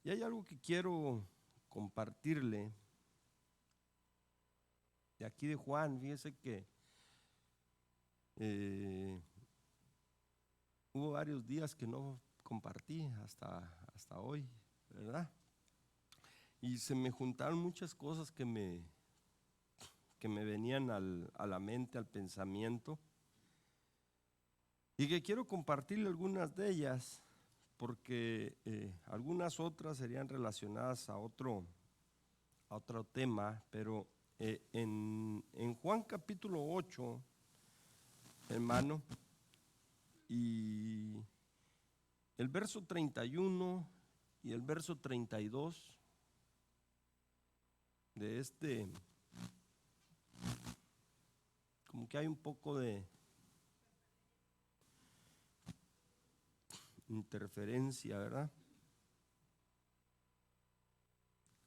Y hay algo que quiero compartirle de aquí de Juan. Fíjese que hubo varios días que no compartí hasta hoy, ¿verdad? Y se me juntaron muchas cosas que me venían a la mente, al pensamiento, y que quiero compartirle algunas de ellas, porque algunas otras serían relacionadas a otro tema, pero en Juan capítulo 8, hermano, y el verso 31 y el verso 32 de como que hay un poco de interferencia, ¿verdad?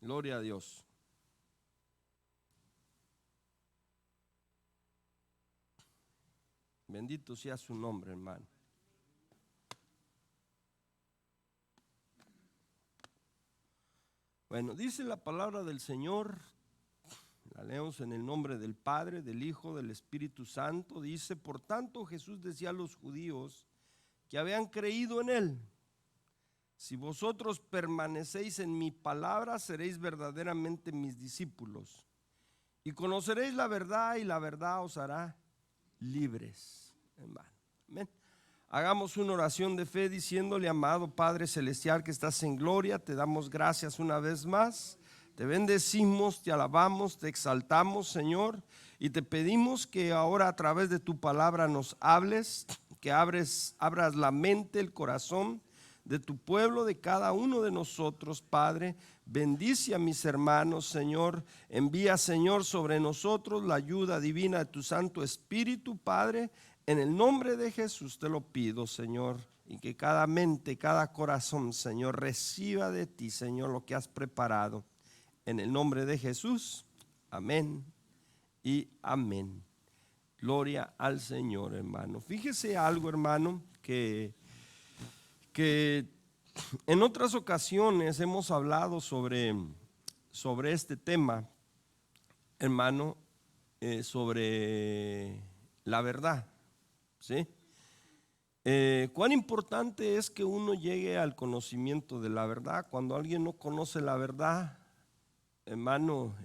Gloria a Dios. Bendito sea su nombre, hermano. Bueno, dice la palabra del Señor, la leemos en el nombre del Padre, del Hijo, del Espíritu Santo. Dice: por tanto Jesús decía a los judíos que habían creído en Él: si vosotros permanecéis en mi palabra, seréis verdaderamente mis discípulos, y conoceréis la verdad, y la verdad os hará libres, hermano. Amén. Hagamos una oración de fe diciéndole: amado Padre Celestial que estás en gloria, te damos gracias una vez más, te bendecimos, te alabamos, te exaltamos, Señor, y te pedimos que ahora a través de tu palabra nos hables, que abras la mente, el corazón de tu pueblo, de cada uno de nosotros, Padre. Bendice a mis hermanos, Señor. Envía, Señor, sobre nosotros la ayuda divina de tu Santo Espíritu, Padre. En el nombre de Jesús te lo pido, Señor, y que cada mente, cada corazón, Señor, reciba de ti, Señor, lo que has preparado. En el nombre de Jesús, amén y amén. Gloria al Señor, hermano. Fíjese algo, hermano, que en otras ocasiones hemos hablado sobre este tema, hermano, sobre la verdad, ¿sí? Cuán importante es que uno llegue al conocimiento de la verdad. Cuando alguien no conoce la verdad, hermano,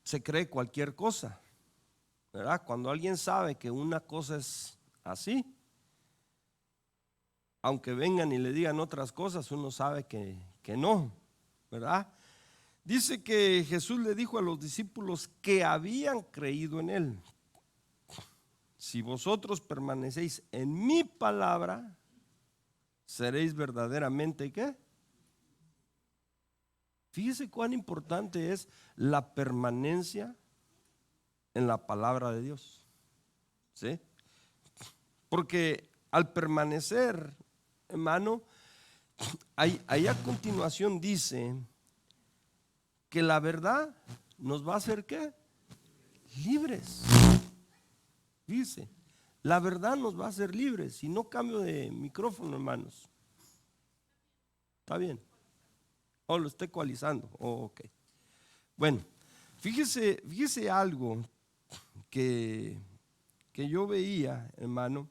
se cree cualquier cosa, ¿verdad? Cuando alguien sabe que una cosa es así, aunque vengan y le digan otras cosas, uno sabe que no, ¿verdad? Dice que Jesús le dijo a los discípulos que habían creído en Él: si vosotros permanecéis en mi palabra, seréis verdaderamente, ¿qué? Fíjese cuán importante es la permanencia en la palabra de Dios, ¿sí? Porque al permanecer, hermano, ahí a continuación dice que la verdad nos va a hacer ¿qué? Libres. Dice, la verdad nos va a hacer libres. Si no cambio de micrófono, hermanos. ¿Está bien? ¿O lo estoy ecualizando? Ok. Bueno, fíjese algo que yo veía, hermano.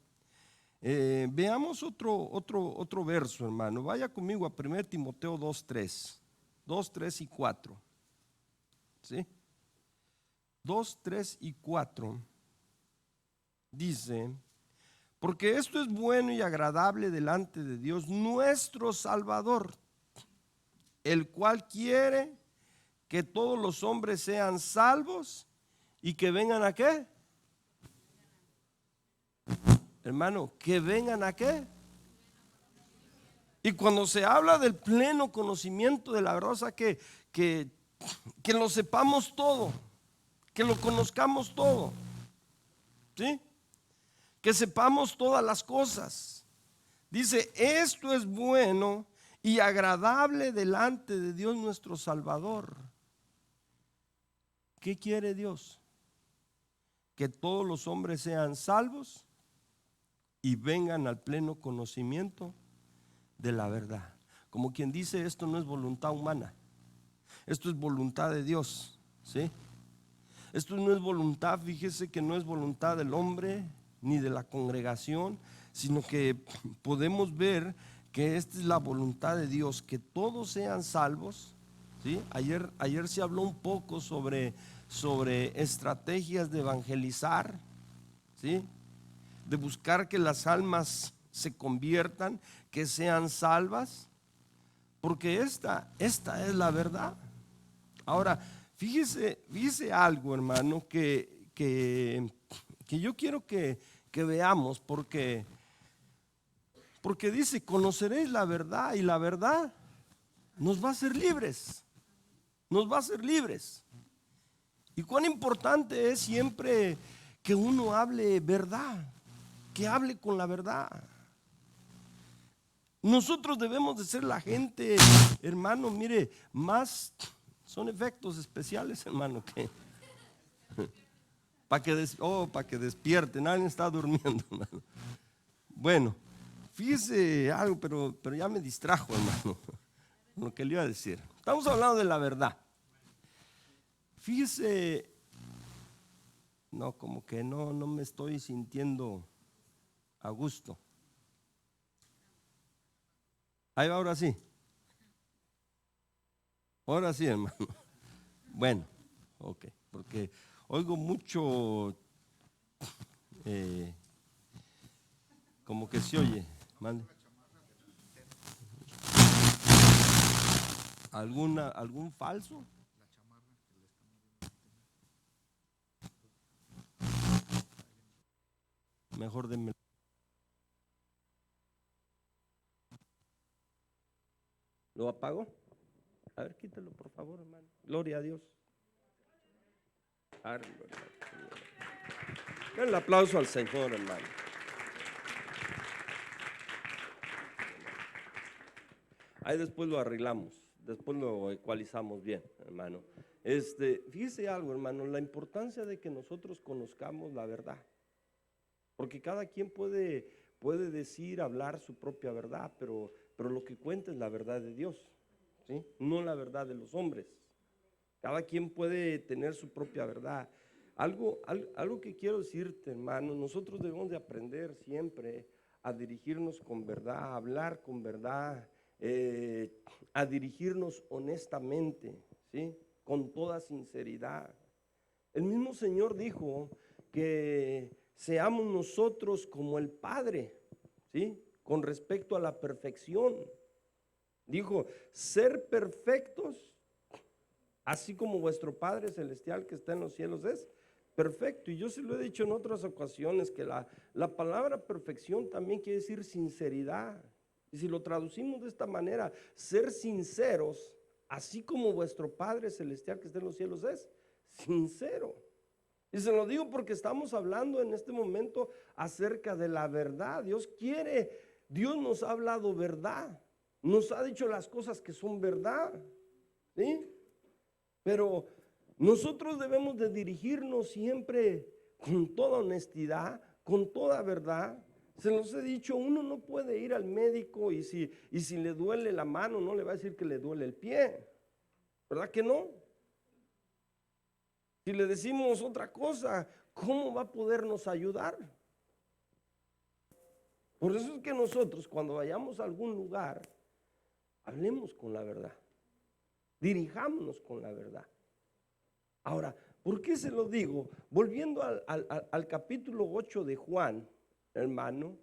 Veamos otro verso, hermano. Vaya conmigo a 1 Timoteo 2:3. 2, 3 y 4. ¿Sí? 2, 3 y 4. Dice: porque esto es bueno y agradable delante de Dios nuestro Salvador, el cual quiere que todos los hombres sean salvos y que vengan a ¿qué? Hermano, que vengan a ¿qué? Y cuando se habla del pleno conocimiento de la verdad, o sea, que lo sepamos todo, que lo conozcamos todo, ¿sí? Que sepamos todas las cosas. Dice: esto es bueno y agradable delante de Dios nuestro Salvador. ¿Qué quiere Dios? Que todos los hombres sean salvos y vengan al pleno conocimiento de la verdad. Como quien dice, esto no es voluntad humana, esto es voluntad de Dios, ¿sí? Esto no es voluntad, fíjese que no es voluntad del hombre ni de la congregación, sino que podemos ver que esta es la voluntad de Dios, que todos sean salvos, ¿sí? Ayer se habló un poco sobre estrategias de evangelizar, ¿sí? De buscar que las almas se conviertan, que sean salvas, porque esta es la verdad. Ahora, fíjese algo, hermano, que yo quiero que veamos, porque dice, conoceréis la verdad y la verdad nos va a hacer libres, nos va a hacer libres. Y cuán importante es siempre que uno hable verdad, que hable con la verdad. Nosotros debemos de ser la gente, hermano, mire, más son efectos especiales, hermano, que para que despierte, nadie está durmiendo, hermano. Bueno, fíjese algo, pero ya me distrajo, hermano, lo que le iba a decir. Estamos hablando de la verdad. Fíjese, no, como que no me estoy sintiendo a gusto. Ahí va, ahora sí. Ahora sí, hermano. Bueno, ok, porque oigo mucho, como que se oye. ¿Mande? ¿Algún falso? Mejor denme. ¿Lo apago? A ver, quítelo por favor, hermano. Gloria a Dios. Den el aplauso al Señor, hermano. Ahí después lo arreglamos, después lo ecualizamos bien, hermano. Fíjese algo, hermano, la importancia de que nosotros conozcamos la verdad. Porque cada quien puede decir, hablar su propia verdad, pero lo que cuenta es la verdad de Dios, ¿sí? No la verdad de los hombres. Cada quien puede tener su propia verdad. Algo que quiero decirte, hermano, nosotros debemos de aprender siempre a dirigirnos con verdad, a hablar con verdad, a dirigirnos honestamente, ¿sí? Con toda sinceridad. El mismo Señor dijo que seamos nosotros como el Padre, ¿sí? Con respecto a la perfección. Dijo, ser perfectos, así como vuestro Padre Celestial que está en los cielos es perfecto. Y yo se lo he dicho en otras ocasiones que la palabra perfección también quiere decir sinceridad. Y si lo traducimos de esta manera, ser sinceros, así como vuestro Padre Celestial que está en los cielos es sincero. Y se lo digo porque estamos hablando en este momento acerca de la verdad. Dios nos ha hablado verdad, nos ha dicho las cosas que son verdad, ¿sí? Pero nosotros debemos de dirigirnos siempre con toda honestidad, con toda verdad. Se los he dicho, uno no puede ir al médico y si le duele la mano, no le va a decir que le duele el pie, ¿verdad que no? Si le decimos otra cosa, ¿cómo va a podernos ayudar? Por eso es que nosotros cuando vayamos a algún lugar, hablemos con la verdad, dirijámonos con la verdad. Ahora, ¿por qué se lo digo? Volviendo al capítulo 8 de Juan, hermano,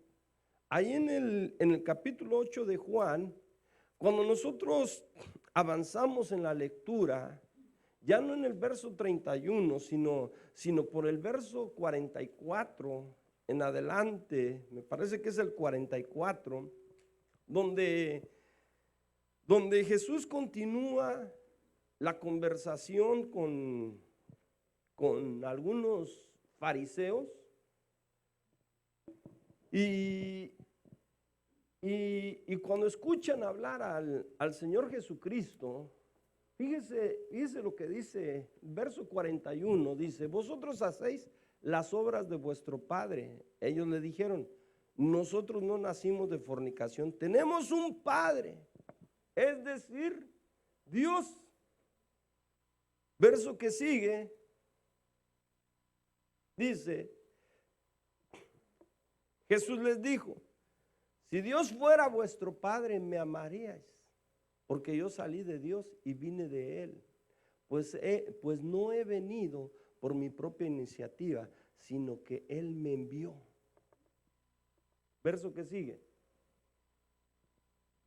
ahí en el capítulo 8 de Juan, cuando nosotros avanzamos en la lectura, ya no en el verso 31, sino por el verso 44 en adelante, me parece que es el 44, donde Jesús continúa la conversación con algunos fariseos y cuando escuchan hablar al Señor Jesucristo, fíjese lo que dice, verso 41, dice, vosotros hacéis las obras de vuestro padre. Ellos le dijeron, nosotros no nacimos de fornicación, tenemos un Padre, es decir, Dios. Verso que sigue, dice, Jesús les dijo, si Dios fuera vuestro Padre, me amaríais, porque yo salí de Dios y vine de Él. Pues no he venido por mi propia iniciativa, sino que Él me envió. Verso que sigue.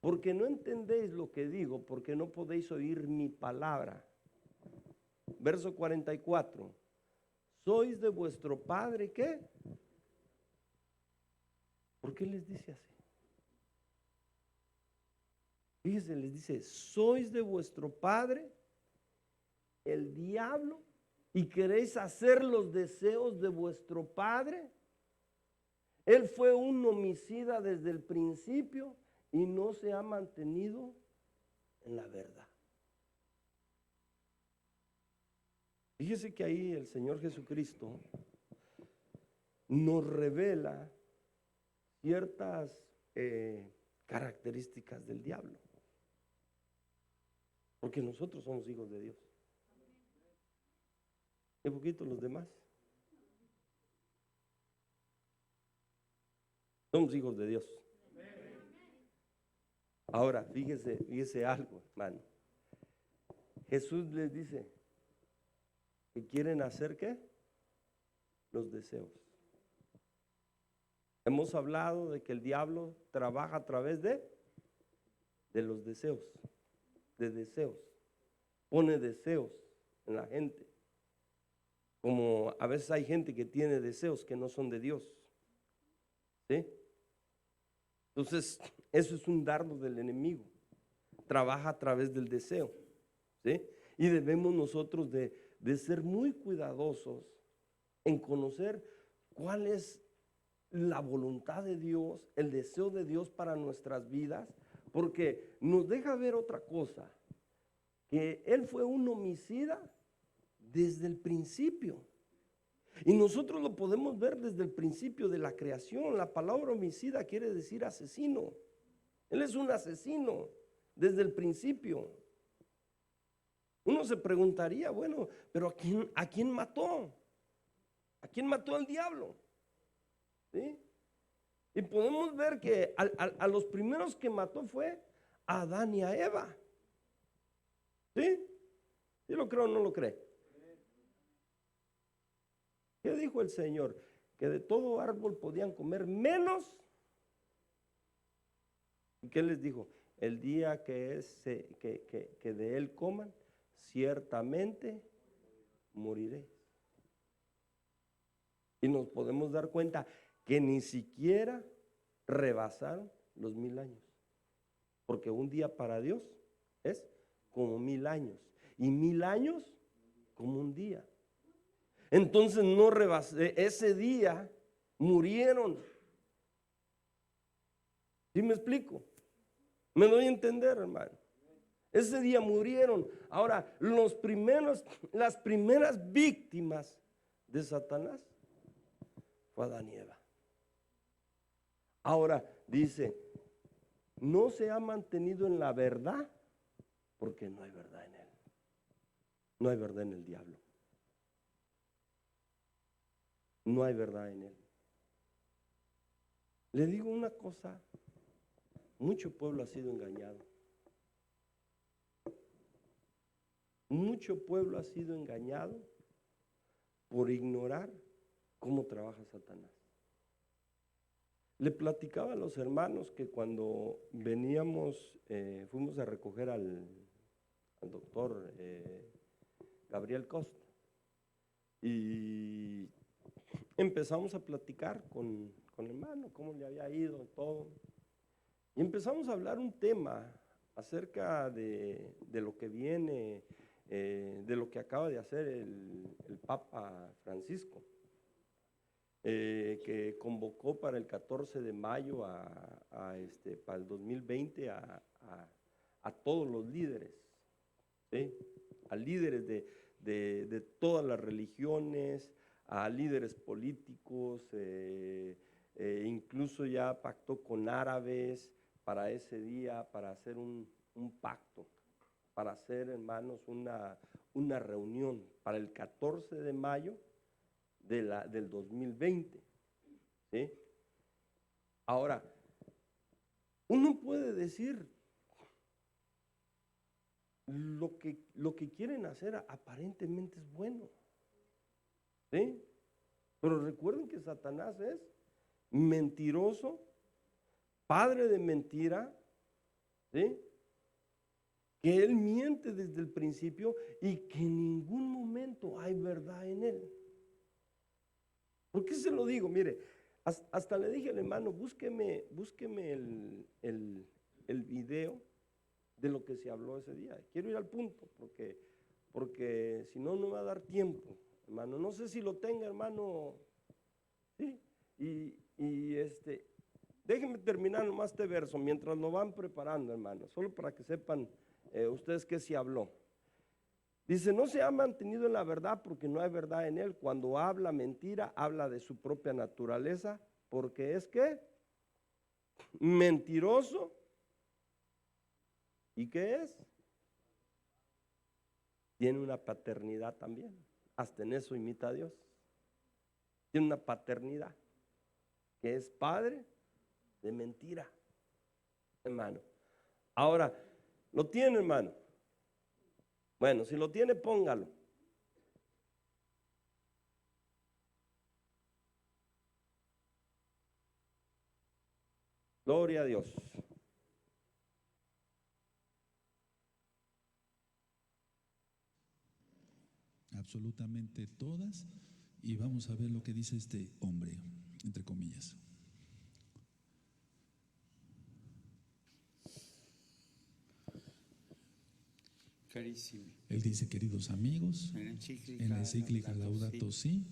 Porque no entendéis lo que digo, porque no podéis oír mi palabra. Verso 44. ¿Sois de vuestro padre qué? ¿Por qué les dice así? Fíjense, les dice, ¿sois de vuestro padre el diablo y queréis hacer los deseos de vuestro padre? Él fue un homicida desde el principio y no se ha mantenido en la verdad. Fíjese que ahí el Señor Jesucristo nos revela ciertas características del diablo, porque nosotros somos hijos de Dios. ¿Qué poquito los demás? Somos hijos de Dios. Ahora, fíjese algo, hermano. Jesús les dice que quieren hacer ¿qué? Los deseos. Hemos hablado de que el diablo trabaja a través de los deseos, de deseos. Pone deseos en la gente. Como a veces hay gente que tiene deseos que no son de Dios. ¿Sí? Entonces, eso es un dardo del enemigo. Trabaja a través del deseo. ¿Sí? Y debemos nosotros de ser muy cuidadosos en conocer cuál es la voluntad de Dios, el deseo de Dios para nuestras vidas, porque nos deja ver otra cosa, que Él fue un homicida desde el principio. Y nosotros lo podemos ver desde el principio de la creación. La palabra homicida quiere decir asesino. Él es un asesino desde el principio. Uno se preguntaría, bueno, pero ¿a quién mató? ¿A quién mató al diablo? ¿Sí? Y podemos ver que a los primeros que mató fue a Adán y a Eva. ¿Sí? ¿Sí lo creo o no lo cree? ¿Qué dijo el Señor? Que de todo árbol podían comer menos. ¿Y qué les dijo? El día que de él coman, ciertamente moriré. Y nos podemos dar cuenta que ni siquiera rebasaron los 1000 años. Porque un día para Dios es como 1000 años. Y 1000 años como un día. Entonces no rebasé, ese día murieron. ¿Sí me explico? ¿Me doy a entender, hermano? Ese día murieron. Ahora, las primeras víctimas de Satanás fue Adán y Eva. Ahora dice, no se ha mantenido en la verdad porque no hay verdad en él. No hay verdad en el diablo. No hay verdad en él. Le digo una cosa, mucho pueblo ha sido engañado. Mucho pueblo ha sido engañado por ignorar cómo trabaja Satanás. Le platicaba a los hermanos que cuando veníamos, fuimos a recoger al doctor Gabriel Costa y empezamos a platicar con el hermano, cómo le había ido, todo. Y empezamos a hablar un tema acerca de lo que viene, de lo que acaba de hacer el Papa Francisco, que convocó para el 14 de mayo para el 2020 a todos los líderes, ¿sí? A líderes de todas las religiones, a líderes políticos, incluso ya pactó con árabes para ese día, para hacer un pacto, para hacer, hermanos, una reunión para el 14 de mayo del 2020. ¿Sí? Ahora, uno puede decir, lo que quieren hacer aparentemente es bueno, ¿sí? Pero recuerden que Satanás es mentiroso, padre de mentira, ¿sí? Que él miente desde el principio y que en ningún momento hay verdad en él. ¿Por qué se lo digo? Mire, hasta le dije al hermano, búsqueme el video de lo que se habló ese día. Quiero ir al punto, porque si no, no me va a dar tiempo, hermano. No sé si lo tenga, hermano. ¿Sí? Déjenme terminar nomás este verso mientras lo van preparando, hermano, solo para que sepan ustedes qué se habló. Dice, no se ha mantenido en la verdad porque no hay verdad en él. Cuando habla mentira, habla de su propia naturaleza, porque es que mentiroso. ¿Y qué es? Tiene una paternidad también. Hasta en eso imita a Dios. Tiene una paternidad, que es padre de mentira, hermano. Ahora, ¿lo tiene, hermano? Bueno, si lo tiene, póngalo. Gloria a Dios. Absolutamente todas, y vamos a ver lo que dice este hombre, entre comillas. Carissimi, Él dice, queridos amigos, en la encíclica Laudato Si,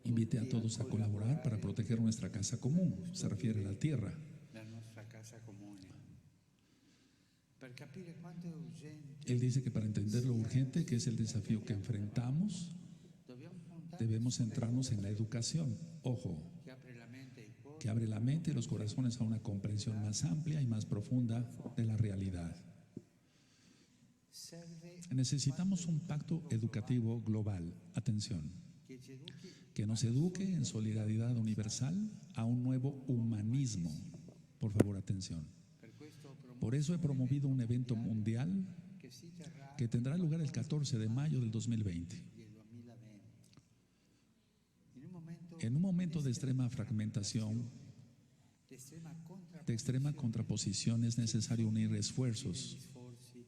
invite a todos a colaborar para proteger nuestra casa común, se refiere a la tierra. la nostra casa comune. Per capire quanto è urgente, Él dice que para entender lo urgente que es el desafío que enfrentamos, debemos centrarnos en la educación, ojo, che apre la mente e i cuori, que abre la mente y los corazones a una comprensión más amplia y más profunda de la realidad. serve Necesitamos un pacto educativo global, atención, che ci educhi que nos eduque en solidaridad universal a un nuevo humanismo. Por favor, atención. per questo Por eso he promovido un evento mundial che si terrà que tendrá lugar el 14 de mayo del 2020. del 2020. En un momento de extrema fragmentación, de extrema contraposición, es necesario unir esfuerzos, sforzi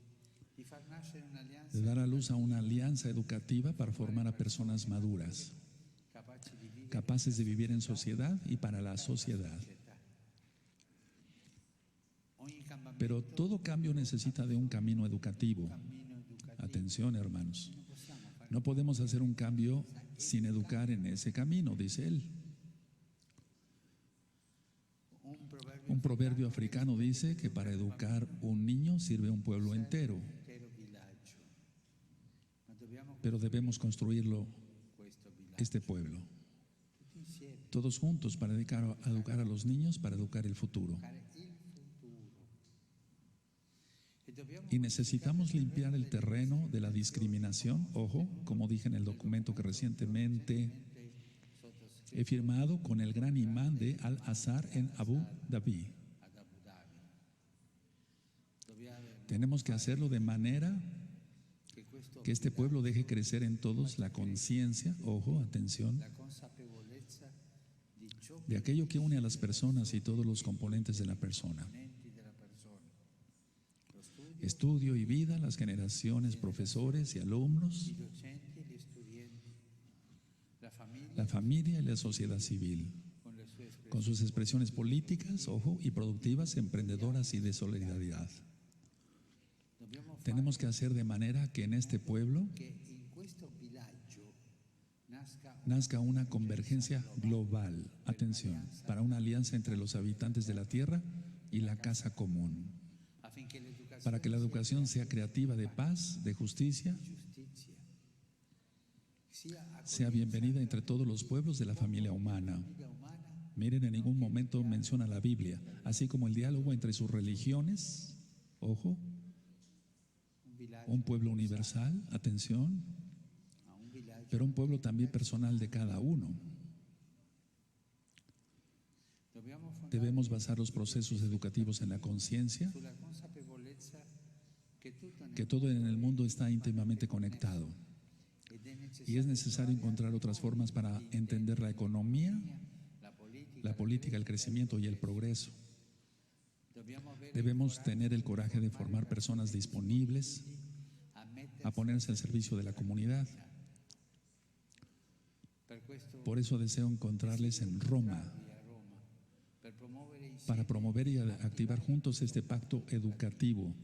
di far nascere un'alleanza de dar a luz a una alianza educativa para formar a personas maduras, capace di vivere capaces de vivir en sociedad y para la sociedad. ogni cambiamento, Pero todo cambio necesita de un camino educativo. cammino educativo. Atención, hermanos. Non possiamo fare No podemos hacer un cambio sin educar en ese camino, dice él. Un proverbio africano dice que para educar un niño sirve un pueblo entero, intero villaggio, ma dobbiamo pero debemos construirlo, questo villaggio este pueblo, tutti insieme, todos juntos para educar a los niños, para educar el futuro. educare il futuro. E dobbiamo Y necesitamos limpiar el terreno de la discriminación, ojo, como dije en el documento que recientemente he firmado con el gran imán de Al-Azhar en Abu Dhabi. ad Abu Dhabi. Dobbiamo Tenemos que hacerlo de manera che questo que este pueblo deje crecer en todos la conciencia, ojo, atención, la consapevolezza di ciò de aquello que une a las personas y todos los componentes de la persona. componenti della persona. Lo studio, Estudio y vida, las generaciones, profesores y alumnos, i docenti e gli studenti, la familia y la sociedad civil, con le sue espressioni. con sus expresiones políticas, ojo, y productivas, emprendedoras y de solidaridad. Dobbiamo fare Tenemos que hacer de manera que en este pueblo che in questo villaggio nasca nazca una convergencia global, atención, para una alianza entre los habitantes de la tierra y la casa común, affinché l'educazione para que la educación sea creativa de paz, de justicia, giustizia sia sea bienvenida entre todos los pueblos de la familia humana. famiglia umana Miren, en ningún momento menciona la Biblia, así como el diálogo entre sus religiones, ojo, un villaggio un pueblo universal, atención, a un villaggio pero un pueblo también personal de cada uno. dobbiamo fondare Debemos basar los procesos educativos en la conciencia sulla consapevolezza que todo en el mundo está íntimamente conectado y es necesario encontrar otras formas para entender la economía, la política, el crecimiento y el progreso. Debemos tener el coraje de formar personas disponibles a ponerse al servicio de la comunidad. Por eso deseo encontrarles en Roma para promover y activar juntos este pacto educativo.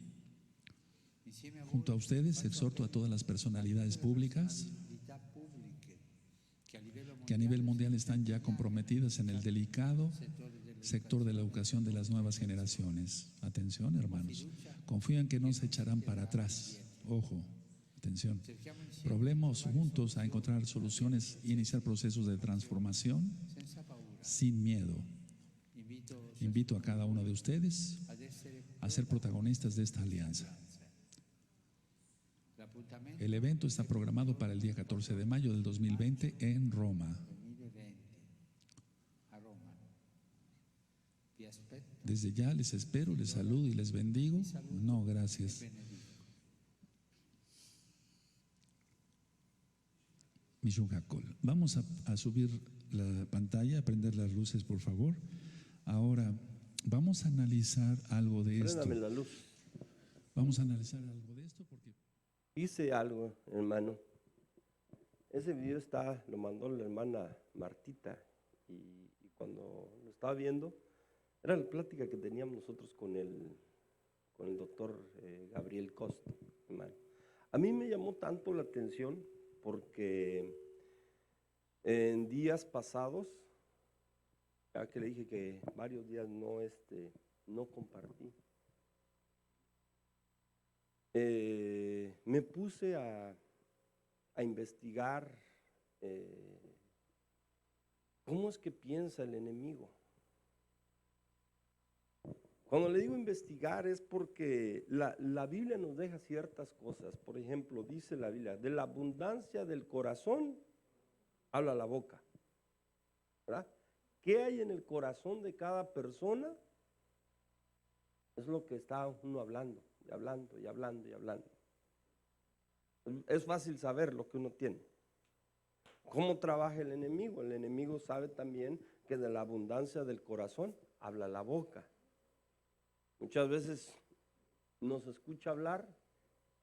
Junto a ustedes exhorto a todas las personalidades públicas que a nivel mundial están ya comprometidas en el delicado sector de la educación de las nuevas generaciones. Atención, hermanos, confío en que no se echarán para atrás. Ojo, atención. Probemos juntos a encontrar soluciones e iniciar procesos de transformación sin miedo. Invito a cada uno de ustedes a ser protagonistas de esta alianza. El evento está programado para el día 14 de mayo del 2020 en Roma. Desde ya les espero, les saludo y les bendigo. No, gracias. Vamos a subir la pantalla, a prender las luces, por favor. Ahora, vamos a analizar algo de esto. Préndame la luz. Vamos a analizar algo de esto porque Hice algo, hermano. Ese video lo mandó la hermana Martita y cuando lo estaba viendo, era la plática que teníamos nosotros con el doctor Gabriel Costa, hermano. A mí me llamó tanto la atención porque en días pasados, ya que le dije que varios días no compartí, me puse a investigar cómo es que piensa el enemigo. Cuando le digo investigar es porque la Biblia nos deja ciertas cosas. Por ejemplo, dice la Biblia, de la abundancia del corazón habla la boca, ¿verdad? ¿Qué hay en el corazón de cada persona? Es lo que está uno hablando, y hablando, y hablando, y hablando. Es fácil saber lo que uno tiene. ¿Cómo trabaja el enemigo? El enemigo sabe también que de la abundancia del corazón habla la boca. Muchas veces nos escucha hablar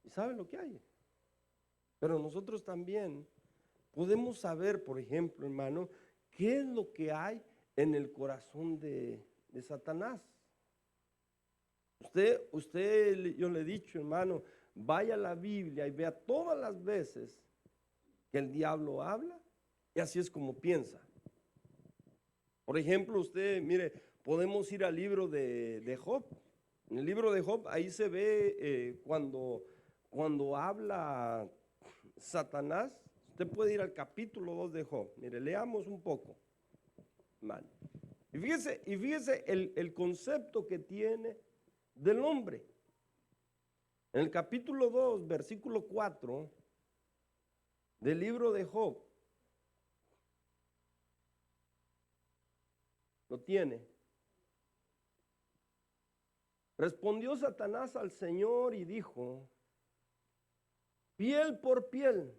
y sabe lo que hay. Pero nosotros también podemos saber, por ejemplo, hermano, qué es lo que hay en el corazón de Satanás. Yo le he dicho, hermano, vaya a la Biblia y vea todas las veces que el diablo habla y así es como piensa. Por ejemplo, mire, podemos ir al libro de Job. En el libro de Job, ahí se ve cuando habla Satanás. Usted puede ir al capítulo 2 de Job. Mire, leamos un poco, hermano. Y fíjese el concepto que tiene del hombre. En el capítulo 2, versículo 4 del libro de Job, lo tiene. Respondió Satanás al Señor y dijo, piel por piel,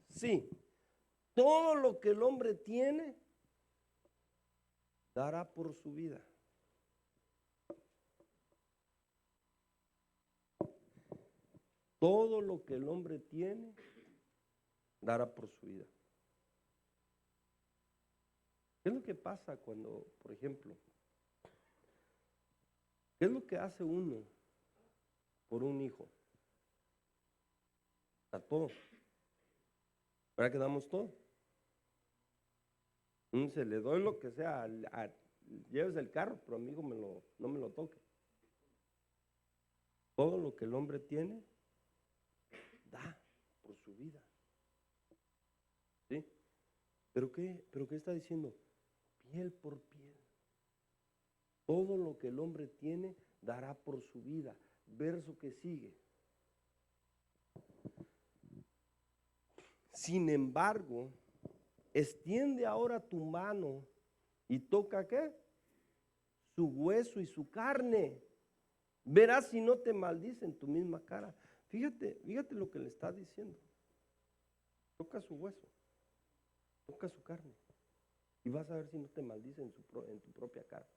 sí, todo lo que el hombre tiene, dará por su vida. Todo lo que el hombre tiene, dará por su vida. ¿Qué es lo que pasa cuando, por ejemplo, qué es lo que hace uno por un hijo? Da todo. ¿Verdad que damos todo? Se le doy lo que sea, lleves el carro, pero amigo no me lo toque. Todo lo que el hombre tiene, da por su vida. ¿Sí? ¿Pero qué está diciendo? piel por piel. Todo lo que el hombre tiene dará por su vida. Verso que sigue. Sin embargo, extiende ahora tu mano y toca ¿qué? Su hueso y su carne. Verás si no te maldice en tu misma cara. Fíjate lo que le está diciendo. Toca su hueso, toca su carne y vas a ver si no te maldice en tu propia cara.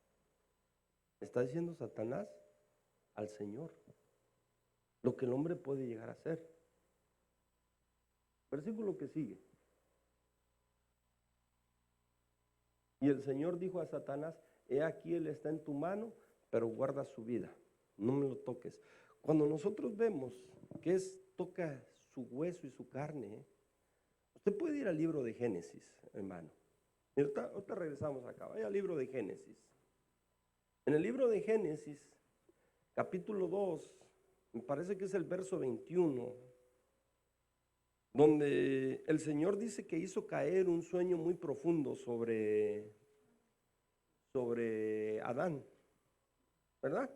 Está diciendo Satanás al Señor lo que el hombre puede llegar a hacer. Versículo que sigue. Y el Señor dijo a Satanás: he aquí, él está en tu mano, pero guarda su vida, no me lo toques. Cuando nosotros vemos que toca su hueso y su carne, usted puede ir al libro de Génesis, hermano. Y ahorita regresamos acá, vaya al libro de Génesis. En el libro de Génesis, capítulo 2, me parece que es el verso 21, donde el Señor dice que hizo caer un sueño muy profundo sobre Adán, ¿verdad?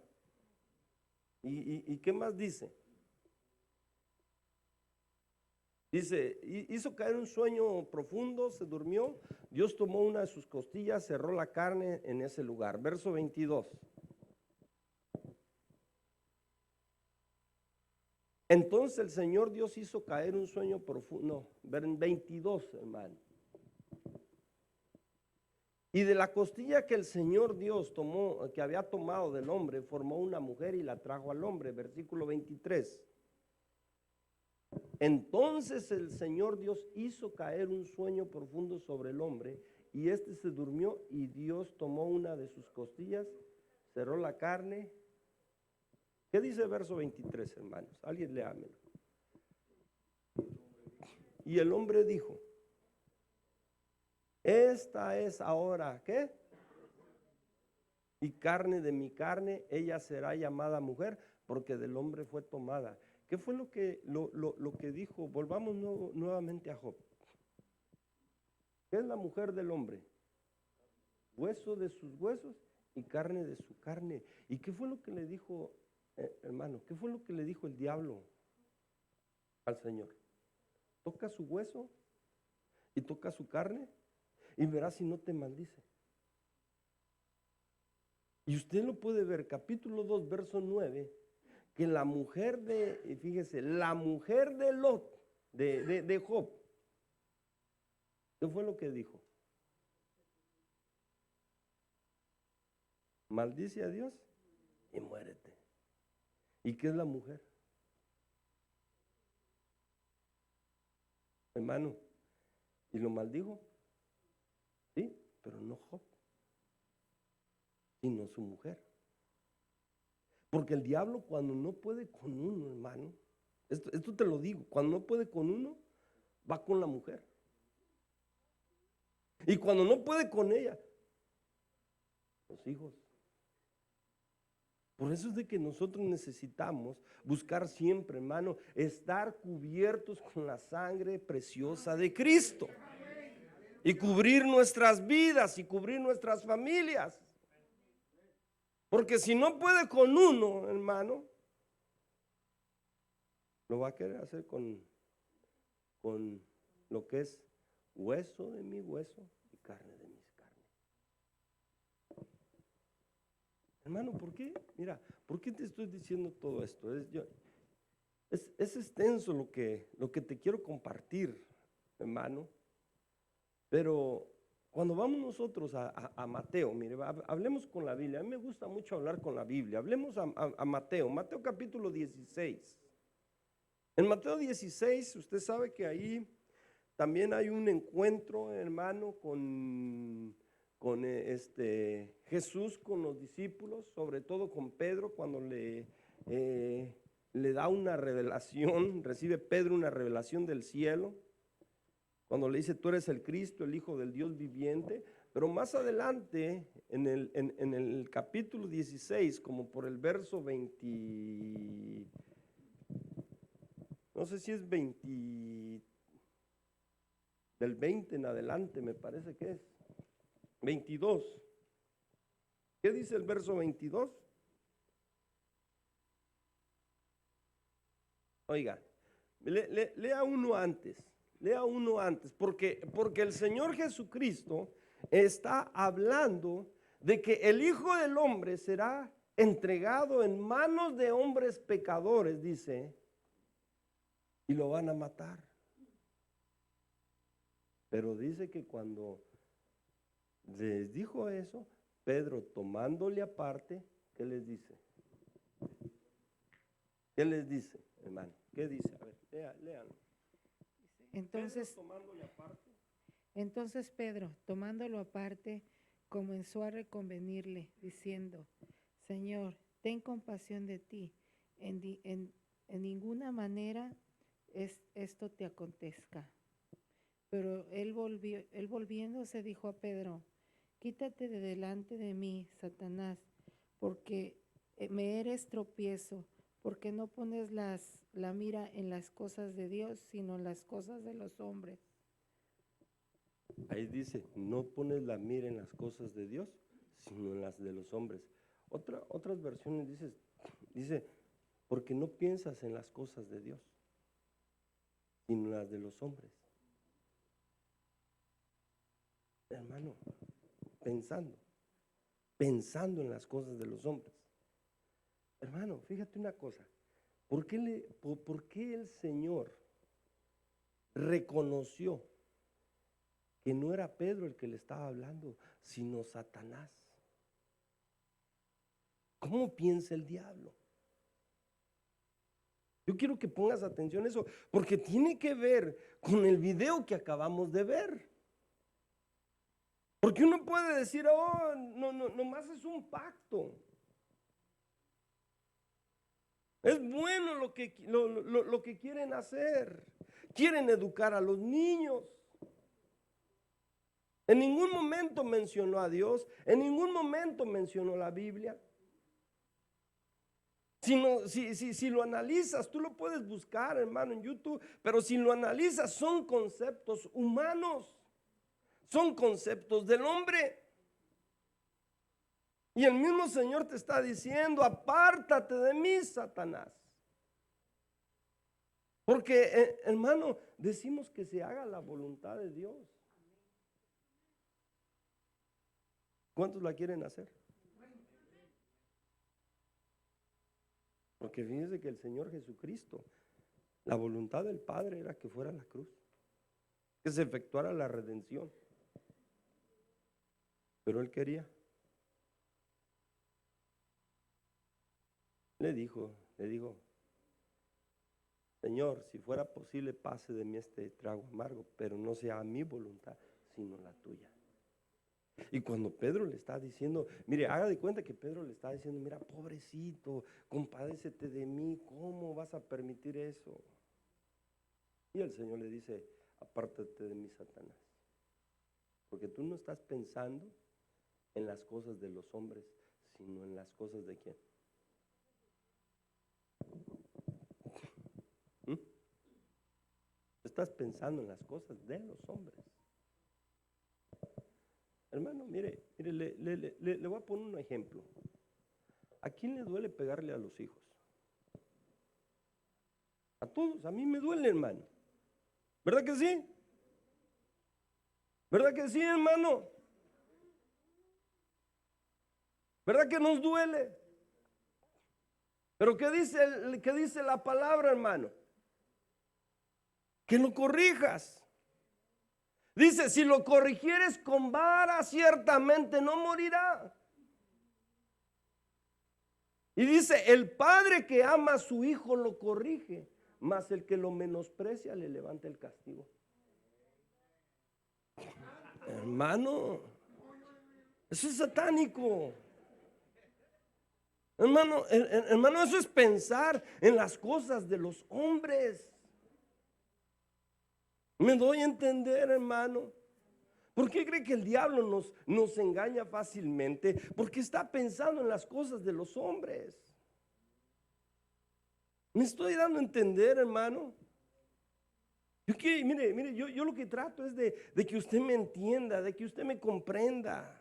¿Y qué más dice? Dice, hizo caer un sueño profundo, se durmió, Dios tomó una de sus costillas, cerró la carne en ese lugar. Verso 22. Entonces el Señor Dios hizo caer un sueño profundo, 22, hermano. Y de la costilla que el Señor Dios tomó, que había tomado del hombre, formó una mujer y la trajo al hombre. Versículo 23. Entonces el Señor Dios hizo caer un sueño profundo sobre el hombre, y éste se durmió, y Dios tomó una de sus costillas, cerró la carne. ¿Qué dice el verso 23, hermanos? Alguien léamelo. Y el hombre dijo: esta es ahora, ¿qué? Y carne de mi carne, ella será llamada mujer, porque del hombre fue tomada. ¿Qué fue lo que dijo? Volvamos nuevamente a Job. ¿Qué es la mujer del hombre? Hueso de sus huesos y carne de su carne. ¿Y qué fue lo que le dijo, hermano? ¿Qué fue lo que le dijo el diablo al Señor? Toca su hueso y toca su carne y verás si no te maldice. Y usted lo puede ver, capítulo 2, verso 9, que la mujer fíjese, la mujer de Lot, de Job, ¿qué fue lo que dijo? Maldice a Dios y muérete. ¿Y qué es la mujer? Hermano, ¿y lo maldijo? Sí, pero no Job, sino su mujer. Porque el diablo, cuando no puede con uno, hermano, esto te lo digo, cuando no puede con uno, va con la mujer. Y cuando no puede con ella, los hijos. Por eso es de que nosotros necesitamos buscar siempre, hermano, estar cubiertos con la sangre preciosa de Cristo. Y cubrir nuestras vidas y cubrir nuestras familias. Porque si no puede con uno, hermano, lo va a querer hacer con lo que es hueso de mi hueso y carne de mis carnes. Hermano, ¿por qué? Mira, ¿por qué te estoy diciendo todo esto? Es extenso lo que te quiero compartir, hermano. Pero cuando vamos nosotros a Mateo, mire, hablemos con la Biblia. A mí me gusta mucho hablar con la Biblia. Hablemos a Mateo capítulo 16. En Mateo 16, usted sabe que ahí también hay un encuentro, hermano, con Jesús con los discípulos, sobre todo con Pedro, cuando le da una revelación, recibe Pedro una revelación del cielo. Cuando le dice: tú eres el Cristo, el Hijo del Dios viviente. Pero más adelante, en el capítulo 16, como por el verso 20, no sé si es 20, del 20 en adelante me parece que es. 22. ¿Qué dice el verso 22? Oiga, lea uno antes, porque el Señor Jesucristo está hablando de que el Hijo del Hombre será entregado en manos de hombres pecadores, dice, y lo van a matar. Pero dice que cuando les dijo eso, Pedro tomándole aparte, ¿qué les dice? ¿Qué les dice, hermano? ¿Qué dice? A ver, léanlo. Entonces Pedro, tomándolo aparte, comenzó a reconvenirle, diciendo: Señor, ten compasión de ti, en ninguna manera esto te acontezca. Pero él volviéndose dijo a Pedro: Quítate de delante de mí, Satanás, porque me eres tropiezo, porque no pones la mira en las cosas de Dios, sino en las cosas de los hombres. Ahí dice, no pones la mira en las cosas de Dios, sino en las de los hombres. Otras versiones dice, porque no piensas en las cosas de Dios, sino en las de los hombres. Hermano, pensando en las cosas de los hombres. Hermano, fíjate una cosa, ¿por qué el Señor reconoció que no era Pedro el que le estaba hablando, sino Satanás? ¿Cómo piensa el diablo? Yo quiero que pongas atención a eso, porque tiene que ver con el video que acabamos de ver. Porque uno puede decir, oh, no, nomás es un pacto. Es bueno lo que quieren hacer. Quieren educar a los niños. En ningún momento mencionó a Dios, en ningún momento mencionó la Biblia. Si lo analizas, tú lo puedes buscar, hermano, en YouTube, pero si lo analizas, son conceptos humanos, son conceptos del hombre. Y el mismo Señor te está diciendo, apártate de mí, Satanás. Porque, hermano, decimos que se haga la voluntad de Dios. ¿Cuántos la quieren hacer? Porque fíjense que el Señor Jesucristo, la voluntad del Padre era que fuera la cruz, que se efectuara la redención. Pero Él quería. Le dijo, Señor, si fuera posible, pase de mí este trago amargo, pero no sea mi voluntad, sino la tuya. Y cuando Pedro le está diciendo, mire, haga de cuenta que Pedro le está diciendo, mira, pobrecito, compadécete de mí, ¿cómo vas a permitir eso? Y el Señor le dice, apártate de mí, Satanás, porque tú no estás pensando en las cosas de los hombres, sino en las cosas de quién. Estás pensando en las cosas de los hombres. Hermano, mire, le voy a poner un ejemplo. ¿A quién le duele pegarle a los hijos? A todos, a mí me duele, hermano. ¿Verdad que sí? ¿Verdad que sí, hermano? ¿Verdad que nos duele? Pero ¿qué dice la palabra, hermano? Que lo corrijas. Dice, si lo corrigieres con vara, ciertamente no morirá. Y dice, el padre que ama a su hijo lo corrige, mas el que lo menosprecia le levanta el castigo. Hermano, eso es satánico. Hermano, eso es pensar en las cosas de los hombres. Me doy a entender, hermano. ¿Por qué cree que el diablo nos engaña fácilmente? Porque está pensando en las cosas de los hombres. ¿Me estoy dando a entender, hermano? Mire, yo lo que trato es de que usted me entienda, de que usted me comprenda.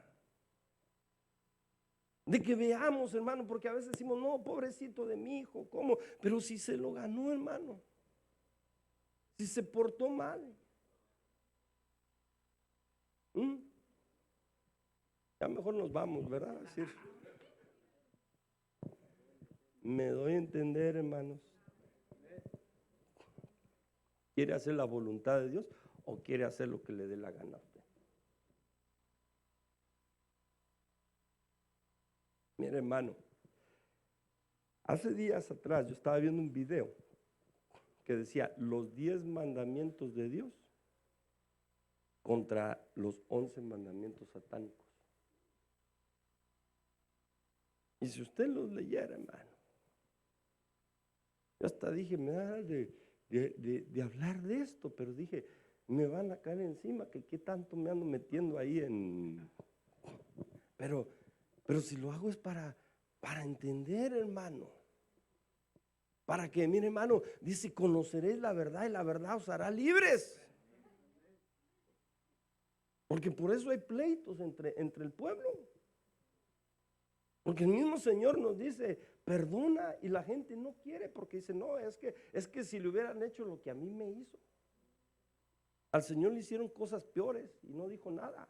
De que veamos, hermano, porque a veces decimos, no, pobrecito de mi hijo, ¿cómo? Pero si se lo ganó, hermano. Si se portó mal. Ya mejor nos vamos, ¿verdad? Es decir, me doy a entender, hermanos. ¿Quiere hacer la voluntad de Dios o quiere hacer lo que le dé la gana a usted? Mire, hermano, hace días atrás yo estaba viendo un video que decía los 10 mandamientos de Dios contra los 11 mandamientos satánicos. Y si usted los leyera, hermano, yo hasta dije, me da de hablar de esto, pero dije, me van a caer encima, que qué tanto me ando metiendo ahí en... Pero si lo hago es para entender, hermano. Para que, mire, hermano, dice, conoceréis la verdad y la verdad os hará libres. Porque por eso hay pleitos entre el pueblo. Porque el mismo Señor nos dice, perdona, y la gente no quiere porque dice, no, es que si le hubieran hecho lo que a mí me hizo. Al Señor le hicieron cosas peores y no dijo nada.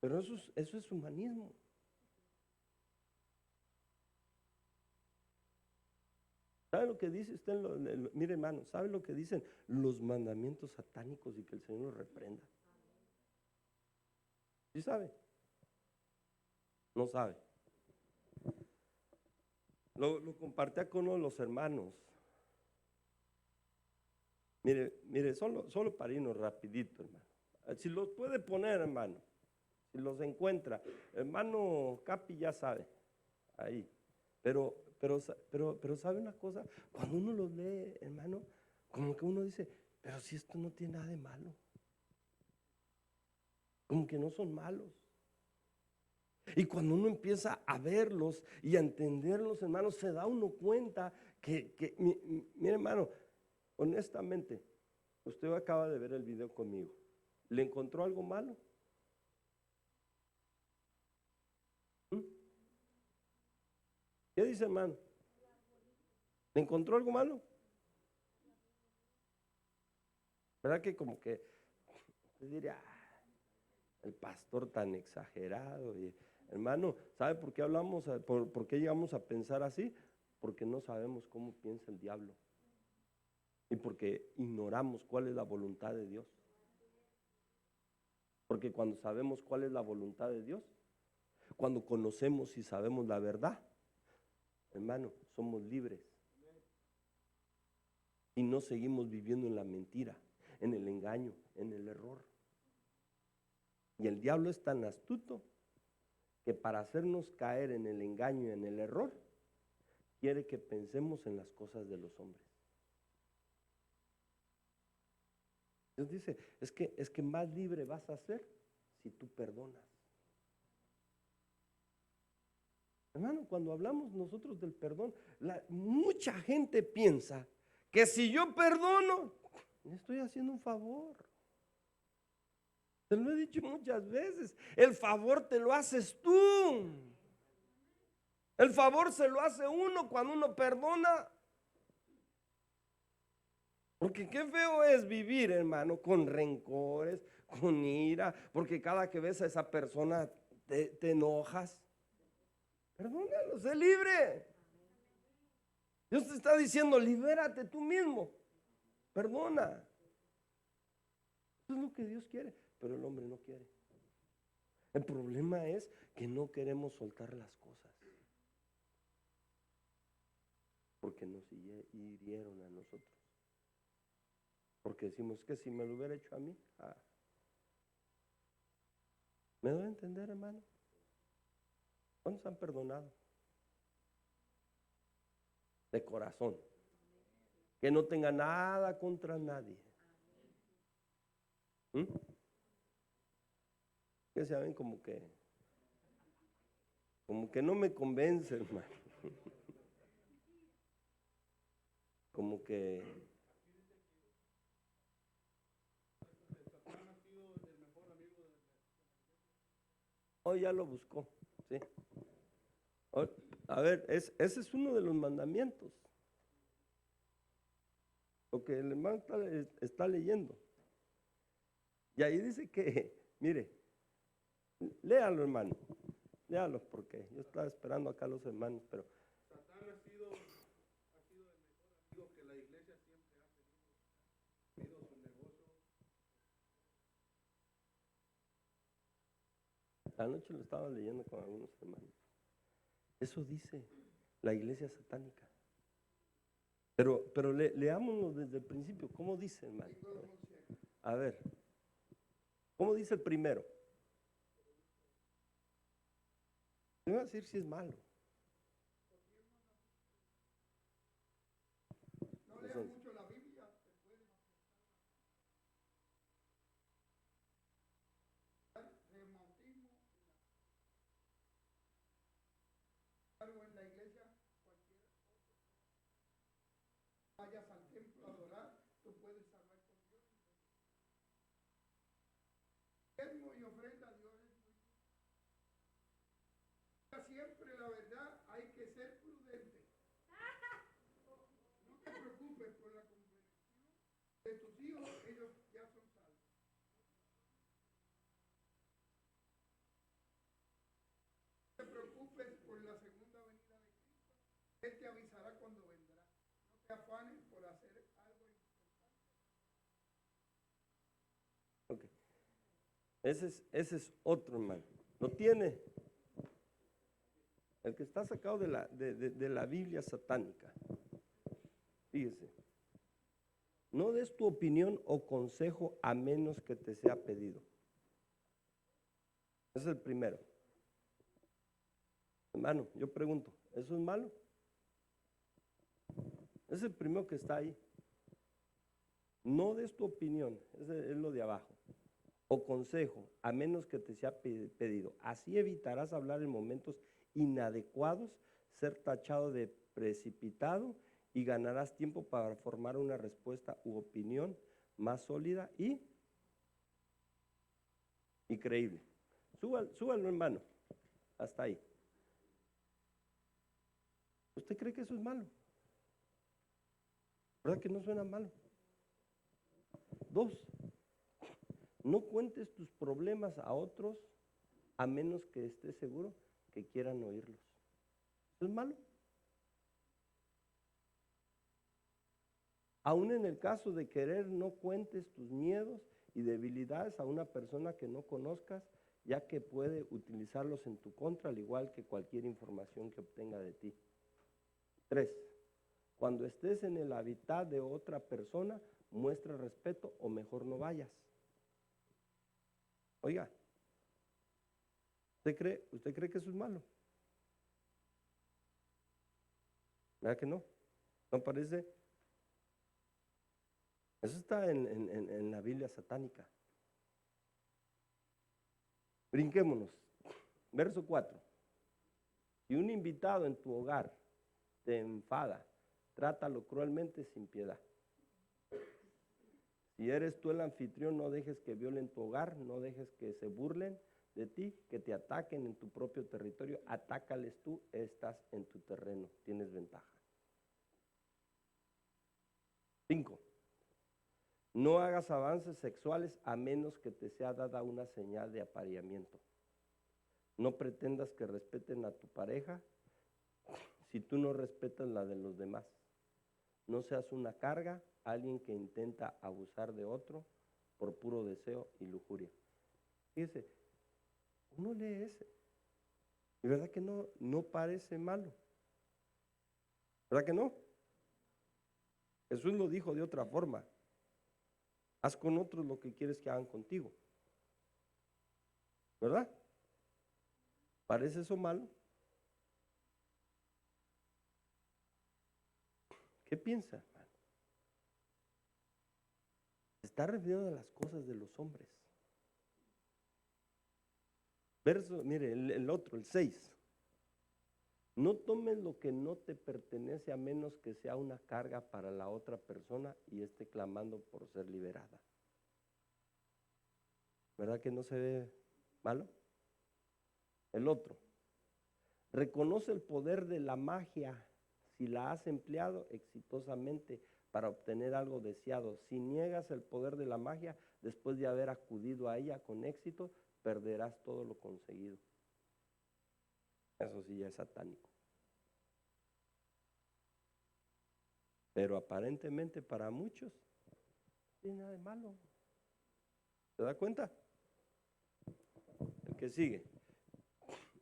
Pero eso es humanismo. ¿Sabe lo que dice usted? Mire, hermano, ¿sabe lo que dicen los mandamientos satánicos y que el Señor los reprenda? ¿Sí sabe? No sabe. Lo compartía con uno de los hermanos. Mire, solo para irnos rapidito, hermano. Si los puede poner, hermano, si los encuentra, hermano Capi ya sabe, ahí. Pero ¿sabe una cosa? Cuando uno los lee, hermano, como que uno dice, pero si esto no tiene nada de malo. Como que no son malos. Y cuando uno empieza a verlos y a entenderlos, hermanos, se da uno cuenta que mire, hermano, honestamente, usted acaba de ver el video conmigo. ¿Le encontró algo malo? ¿Qué dice, hermano? ¿Le encontró algo malo? ¿Verdad que como que usted diría, el pastor tan exagerado? Y, hermano, ¿sabe por qué hablamos, por qué llegamos a pensar así? Porque no sabemos cómo piensa el diablo. Y porque ignoramos cuál es la voluntad de Dios. Porque cuando sabemos cuál es la voluntad de Dios, cuando conocemos y sabemos la verdad, hermano, somos libres. Y no seguimos viviendo en la mentira, en el engaño, en el error. Y el diablo es tan astuto que para hacernos caer en el engaño y en el error, quiere que pensemos en las cosas de los hombres. Dios dice, es que más libre vas a ser si tú perdonas. Hermano, cuando hablamos nosotros del perdón, mucha gente piensa que si yo perdono, le estoy haciendo un favor. Te lo he dicho muchas veces, el favor te lo haces tú. El favor se lo hace uno cuando uno perdona. Porque qué feo es vivir, hermano, con rencores, con ira, porque cada que ves a esa persona te enojas. Perdónalo, sé libre. Dios te está diciendo, libérate tú mismo. Perdona. Eso es lo que Dios quiere, pero el hombre no quiere. El problema es que no queremos soltar las cosas. Porque nos hirieron a nosotros. Porque decimos que si me lo hubiera hecho a mí, ¿me doy a entender, hermano? ¿Cuántos han perdonado? De corazón. Que no tenga nada contra nadie. Que se ven como que no me convence, hermano. Como que Hoy ya lo buscó, ¿sí? A ver, ese es uno de los mandamientos. Lo que el hermano está leyendo. Y ahí dice que, mire, léalo, hermano. Léalo, porque yo estaba esperando acá a los hermanos, pero Satán ha sido el mejor amigo que la iglesia siempre ha tenido su negocio. anoche lo estaba leyendo con algunos hermanos. Eso dice la iglesia satánica. Pero leámoslo desde el principio. ¿Cómo dice, hermano? A ver. ¿Cómo dice el primero? No voy a decir si es malo. No leas mucho la Biblia, te pueden reumatismo. Algo en la iglesia, cualquier vayas al templo a adorar, tú puedes hablar con Dios. Diezmo y ofrenda a Dios es muy... Siempre la verdad hay que ser prudente. No te preocupes por la conversión de tus hijos, ellos ya son salvos. No te preocupes por la segunda venida de Cristo, Él te avisará cuando vendrá. No te afanes por hacer algo importante. Okay. Ese es otro, hermano. Lo tiene. El que está sacado de la Biblia satánica. Fíjese. No des tu opinión o consejo a menos que te sea pedido. Ese es el primero. Hermano, yo pregunto, ¿eso es malo? Es el primero que está ahí. No des tu opinión, ese es lo de abajo, o consejo, a menos que te sea pedido. Así evitarás hablar en momentos inadecuados, ser tachado de precipitado y ganarás tiempo para formar una respuesta u opinión más sólida y creíble. Súbalo, hermano, hasta ahí. ¿Usted cree que eso es malo? ¿Verdad que no suena malo? 2, no cuentes tus problemas a otros a menos que estés seguro que quieran oírlos. ¿Eso es malo? Aún en el caso de querer, no cuentes tus miedos y debilidades a una persona que no conozcas, ya que puede utilizarlos en tu contra, al igual que cualquier información que obtenga de ti. 3, cuando estés en el hábitat de otra persona, muestra respeto o mejor no vayas. Oiga, ¿usted cree que eso es malo? ¿Verdad que no? ¿No parece? Eso está en la Biblia satánica. Brinquémonos. Verso 4. Si un invitado en tu hogar te enfada, trátalo cruelmente sin piedad. Si eres tú el anfitrión, no dejes que violen tu hogar, no dejes que se burlen de ti, que te ataquen en tu propio territorio, atácales tú, estás en tu terreno, tienes ventaja. 5. No hagas avances sexuales a menos que te sea dada una señal de apareamiento. No pretendas que respeten a tu pareja si tú no respetas la de los demás. No seas una carga, alguien que intenta abusar de otro por puro deseo y lujuria. Fíjese, uno lee ese. Y verdad que no parece malo. ¿Verdad que no? Jesús lo dijo de otra forma. Haz con otros lo que quieres que hagan contigo. ¿Verdad? ¿Parece eso malo? ¿Qué piensa, hermano? Se está refiriendo a las cosas de los hombres. Verso, mire, el otro, el 6. No tomes lo que no te pertenece a menos que sea una carga para la otra persona y esté clamando por ser liberada. ¿Verdad que no se ve malo? El otro. Reconoce el poder de la magia si la has empleado exitosamente para obtener algo deseado. Si niegas el poder de la magia, después de haber acudido a ella con éxito, perderás todo lo conseguido. Eso sí ya es satánico. Pero aparentemente para muchos no tiene nada de malo. ¿Se da cuenta? El que sigue.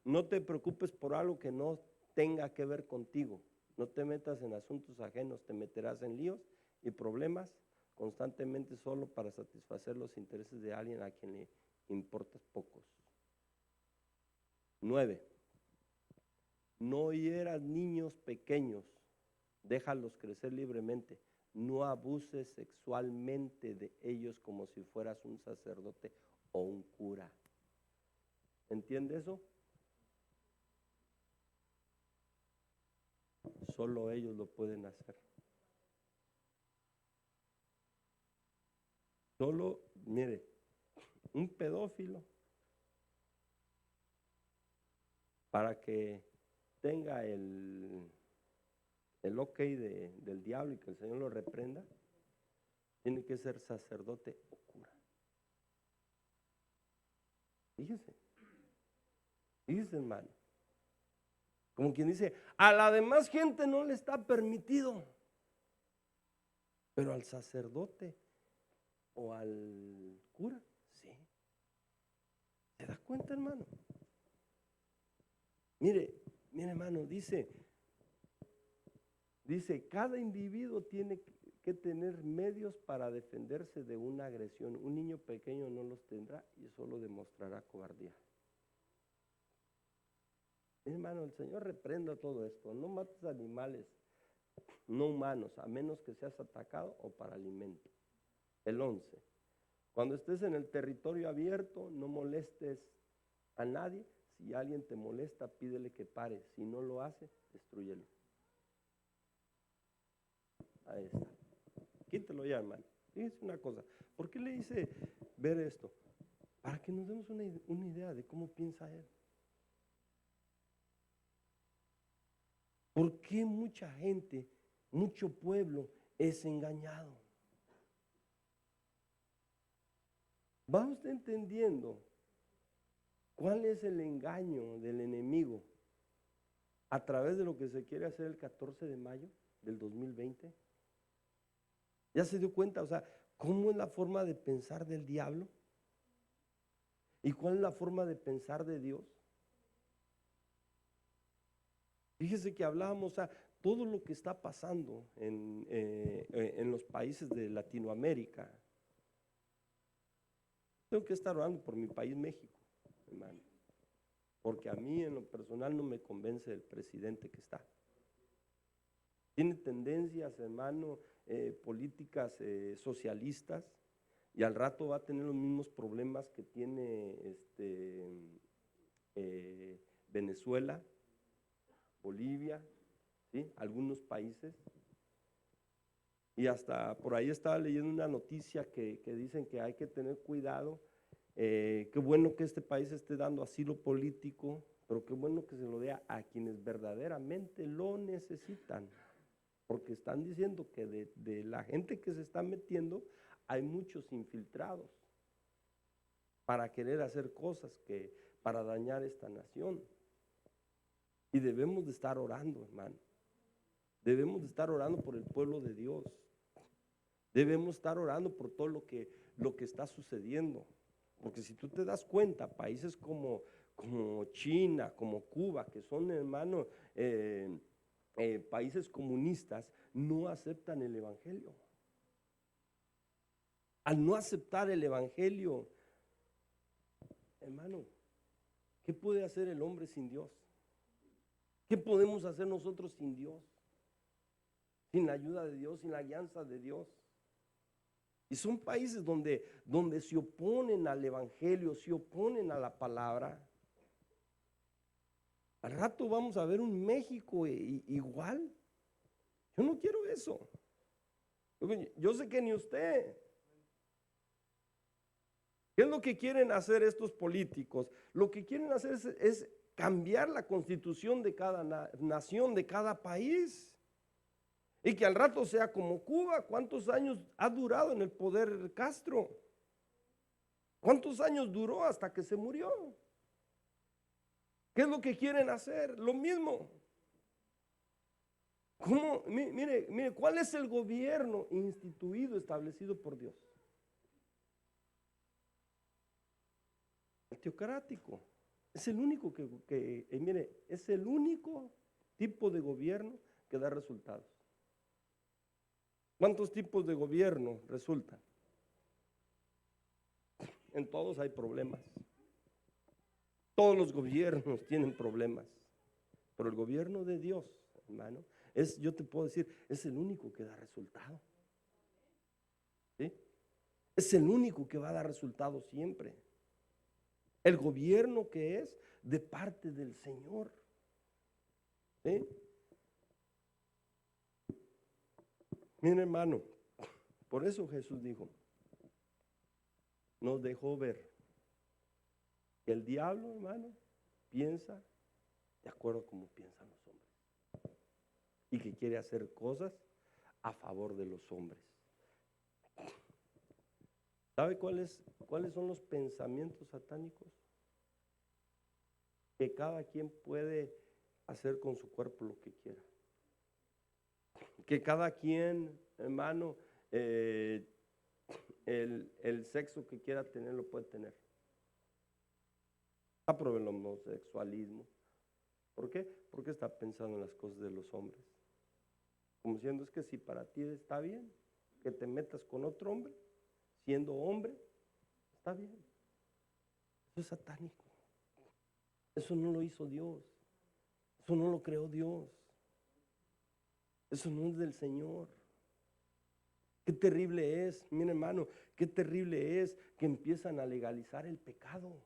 No te preocupes por algo que no tenga que ver contigo. No te metas en asuntos ajenos, te meterás en líos y problemas constantemente solo para satisfacer los intereses de alguien a quien le importas pocos. 9. No hieras niños pequeños, déjalos crecer libremente. No abuses sexualmente de ellos como si fueras un sacerdote o un cura. ¿Entiende eso? Solo ellos lo pueden hacer. Solo, mire, un pedófilo, para que tenga el ok del diablo y que el Señor lo reprenda, tiene que ser sacerdote o cura. Fíjese, hermano. Como quien dice, a la demás gente no le está permitido, pero al sacerdote o al cura, sí. ¿Se da cuenta, hermano? Mire, hermano, dice, cada individuo tiene que tener medios para defenderse de una agresión. Un niño pequeño no los tendrá y solo demostrará cobardía. Hermano, el Señor reprenda todo esto. No mates animales no humanos, a menos que seas atacado o para alimento. El 11. Cuando estés en el territorio abierto, no molestes a nadie. Si alguien te molesta, pídele que pare. Si no lo hace, destrúyelo. Ahí está. Quítelo ya, hermano. Fíjense una cosa. ¿Por qué le hice ver esto? Para que nos demos una idea de cómo piensa él. ¿Por qué mucha gente, mucho pueblo es engañado? ¿Va usted entendiendo cuál es el engaño del enemigo a través de lo que se quiere hacer el 14 de mayo del 2020? ¿Ya se dio cuenta? O sea, ¿cómo es la forma de pensar del diablo? ¿Y cuál es la forma de pensar de Dios? Fíjese que hablábamos, o sea, todo lo que está pasando en los países de Latinoamérica. Tengo que estar orando por mi país, México, hermano, porque a mí en lo personal no me convence el presidente que está. Tiene tendencias, hermano, políticas socialistas, y al rato va a tener los mismos problemas que tiene Venezuela, Bolivia, ¿sí? Algunos países. Y hasta por ahí estaba leyendo una noticia que dicen que hay que tener cuidado. Qué bueno que este país esté dando asilo político, pero qué bueno que se lo dé a quienes verdaderamente lo necesitan. Porque están diciendo que de la gente que se está metiendo, hay muchos infiltrados para querer hacer cosas para dañar esta nación. Y debemos de estar orando, hermano. Debemos de estar orando por el pueblo de Dios. Debemos estar orando por todo lo que está sucediendo. Porque si tú te das cuenta, países como China, como Cuba, que son, hermano, países comunistas, no aceptan el evangelio. Al no aceptar el evangelio, hermano, ¿qué puede hacer el hombre sin Dios? ¿Qué podemos hacer nosotros sin Dios? Sin la ayuda de Dios, sin la guianza de Dios. Y son países donde se oponen al evangelio, se oponen a la palabra. Al rato vamos a ver un México igual. Yo no quiero eso. Yo sé que ni usted. ¿Qué es lo que quieren hacer estos políticos? Lo que quieren hacer es cambiar la constitución de cada nación, de cada país. Y que al rato sea como Cuba. ¿Cuántos años ha durado en el poder Castro? ¿Cuántos años duró hasta que se murió? ¿Qué es lo que quieren hacer? Lo mismo. ¿Cómo? Mire, ¿cuál es el gobierno instituido, establecido por Dios? El teocrático. Es el único mire, es el único tipo de gobierno que da resultados. ¿Cuántos tipos de gobierno resultan? En todos hay problemas. Todos los gobiernos tienen problemas. Pero el gobierno de Dios, hermano, yo te puedo decir, es el único que da resultado. ¿Sí? Es el único que va a dar resultado siempre. El gobierno que es de parte del Señor. ¿Sí? Mira, hermano, por eso Jesús dijo, nos dejó ver que el diablo, hermano, piensa de acuerdo a como piensan los hombres y que quiere hacer cosas a favor de los hombres. ¿Sabe cuáles son los pensamientos satánicos? Que cada quien puede hacer con su cuerpo lo que quiera. Que cada quien, hermano, el sexo que quiera tener lo puede tener. Aprueben el homosexualismo. ¿Por qué? Porque está pensando en las cosas de los hombres. Como diciendo, es que si para ti está bien que te metas con otro hombre, siendo hombre, está bien. Eso es satánico. Eso no lo hizo Dios. Eso no lo creó Dios. Eso no es del Señor. Qué terrible es, mire hermano, qué terrible es que empiezan a legalizar el pecado.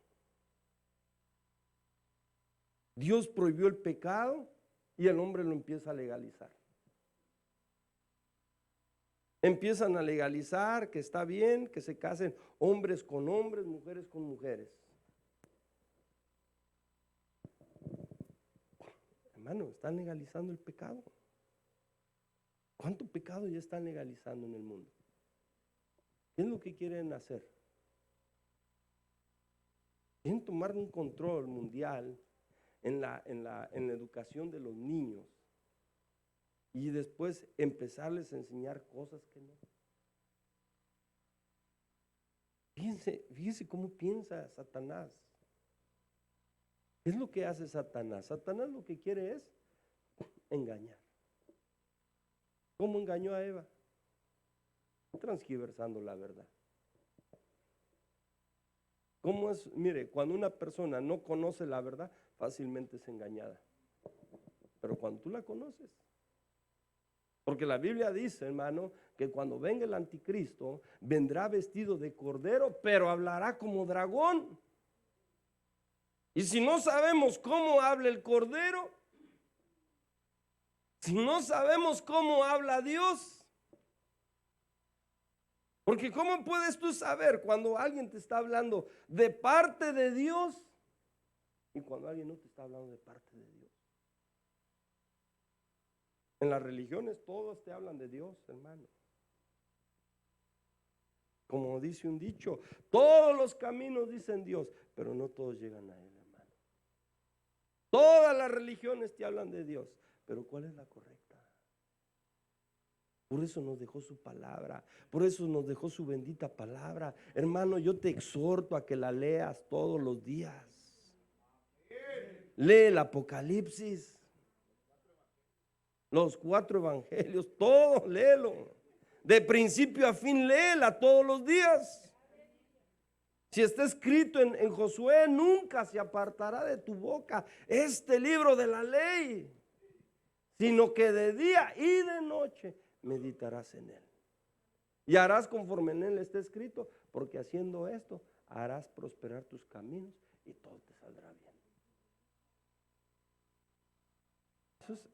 Dios prohibió el pecado y el hombre lo empieza a legalizar. Empiezan a legalizar que está bien que se casen hombres con hombres, mujeres con mujeres. Hermano, están legalizando el pecado. ¿Cuánto pecado ya están legalizando en el mundo? ¿Qué es lo que quieren hacer? Quieren tomar un control mundial en la educación de los niños y después empezarles a enseñar cosas que no. Fíjense cómo piensa Satanás. ¿Qué es lo que hace Satanás? Satanás lo que quiere es engañar. ¿Cómo engañó a Eva? Transgiversando la verdad. ¿Cómo es? Mire, cuando una persona no conoce la verdad, fácilmente es engañada. Pero cuando tú la conoces, porque la Biblia dice, hermano, que cuando venga el anticristo, vendrá vestido de cordero, pero hablará como dragón. Y si no sabemos cómo habla el cordero, si no sabemos cómo habla Dios, porque ¿cómo puedes tú saber cuando alguien te está hablando de parte de Dios y cuando alguien no te está hablando de parte de Dios? En las religiones todos te hablan de Dios, hermano. Como dice un dicho, todos los caminos dicen Dios, pero no todos llegan a Él, hermano. Todas las religiones te hablan de Dios, pero ¿cuál es la correcta? Por eso nos dejó su palabra, por eso nos dejó su bendita palabra. Hermano, yo te exhorto a que la leas todos los días. Lee el Apocalipsis, los 4 evangelios, todo, léelo. De principio a fin, léela todos los días. Si está escrito en Josué, nunca se apartará de tu boca este libro de la ley, sino que de día y de noche meditarás en él. Y harás conforme en él está escrito, porque haciendo esto harás prosperar tus caminos y todo te saldrá bien.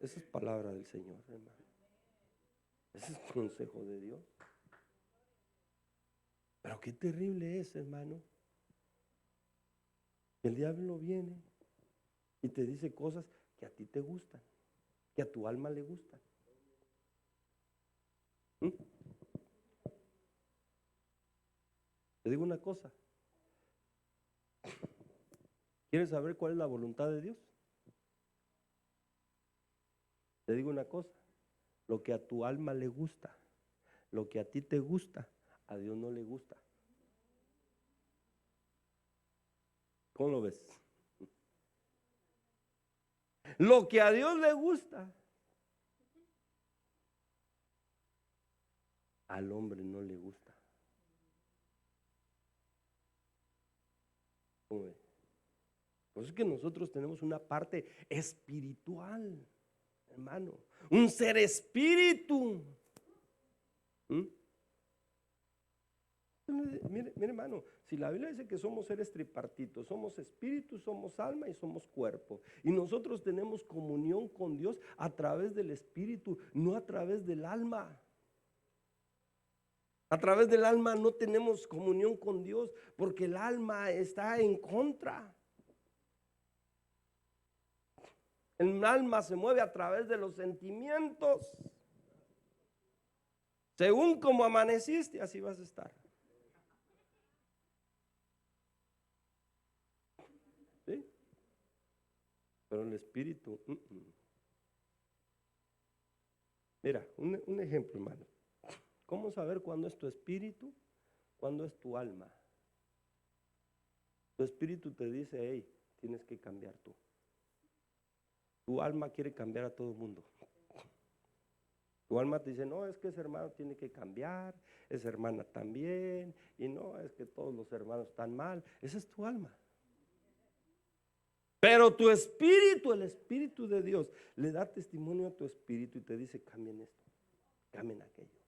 Esa es palabra del Señor, hermano. Ese es consejo de Dios. Pero qué terrible es, hermano. El diablo viene y te dice cosas que a ti te gustan, que a tu alma le gustan. ¿Mm? Te digo una cosa. ¿Quieres saber cuál es la voluntad de Dios? Te digo una cosa. Lo que a tu alma le gusta, lo que a ti te gusta, a Dios no le gusta. ¿Cómo lo ves? Lo que a Dios le gusta, al hombre no le gusta. ¿Cómo ves? Pues es que nosotros tenemos una parte espiritual, hermano, un ser espíritu. ¿Mm? Mire, hermano, si la Biblia dice que somos seres tripartitos, somos espíritu, somos alma y somos cuerpo, y nosotros tenemos comunión con Dios a través del espíritu, no a través del alma. A través del alma no tenemos comunión con Dios porque el alma está en contra. El alma se mueve a través de los sentimientos. Según como amaneciste, así vas a estar. ¿Sí? Pero el espíritu, Mira, un ejemplo, hermano. ¿Cómo saber cuándo es tu espíritu? ¿Cuándo es tu alma? Tu espíritu te dice, hey, tienes que cambiar tú. Tu alma quiere cambiar a todo el mundo. Tu alma te dice, no, es que ese hermano tiene que cambiar, esa hermana también, y no, es que todos los hermanos están mal. Esa es tu alma. Pero tu espíritu, el espíritu de Dios, le da testimonio a tu espíritu y te dice, cambien esto, cambien aquello.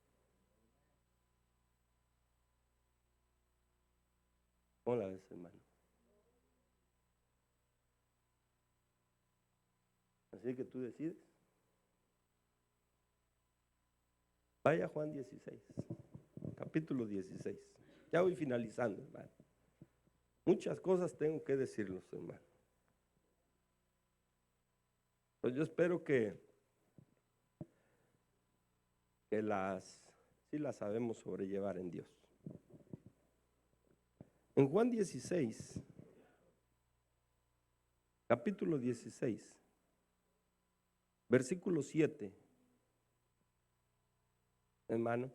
¿Cómo la ves, hermano? Así que tú decides. Vaya a Juan 16, capítulo 16. Ya voy finalizando, hermano. Muchas cosas tengo que decirles, hermano. Pues yo espero que sí las sabemos sobrellevar en Dios. En Juan 16, capítulo 16, versículo 7, hermano.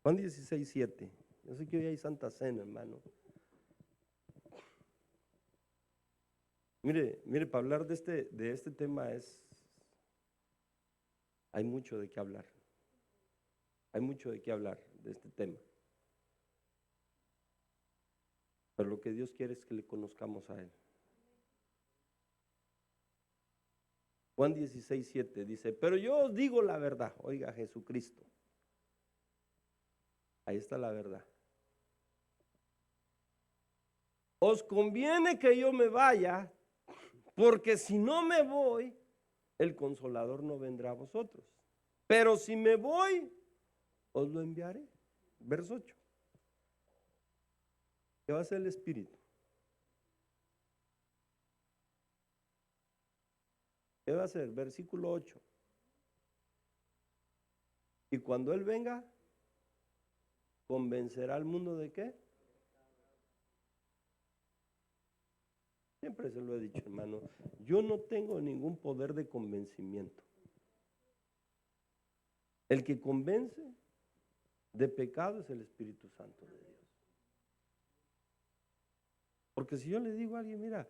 Juan 16, 7. Yo sé que hoy hay Santa Cena, hermano. Mire, para hablar de este tema hay mucho de qué hablar. Hay mucho de qué hablar de este tema. Pero lo que Dios quiere es que le conozcamos a Él. Juan 16, 7 dice, pero yo os digo la verdad, oiga Jesucristo. Ahí está la verdad. Os conviene que yo me vaya, porque si no me voy, el Consolador no vendrá a vosotros. Pero si me voy, os lo enviaré. Verso 8. ¿Qué va a hacer el Espíritu? ¿Qué va a hacer? Versículo 8. Y cuando Él venga, ¿convencerá al mundo de qué? Siempre se lo he dicho, hermano. Yo no tengo ningún poder de convencimiento. El que convence de pecado es el Espíritu Santo de Dios. Porque si yo le digo a alguien, mira,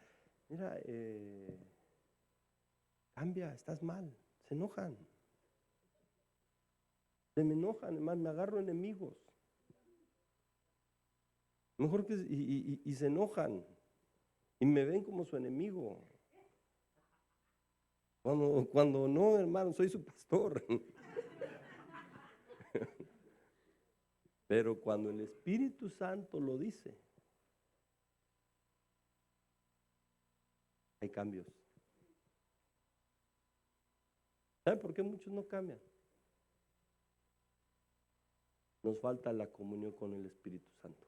cambia, estás mal, se enojan. Se me enojan, hermano, me agarro enemigos. Mejor que, y se enojan. Y me ven como su enemigo. Cuando no, hermano, soy su pastor. Pero cuando el Espíritu Santo lo dice, hay cambios. ¿Sabe por qué muchos no cambian? Nos falta la comunión con el Espíritu Santo.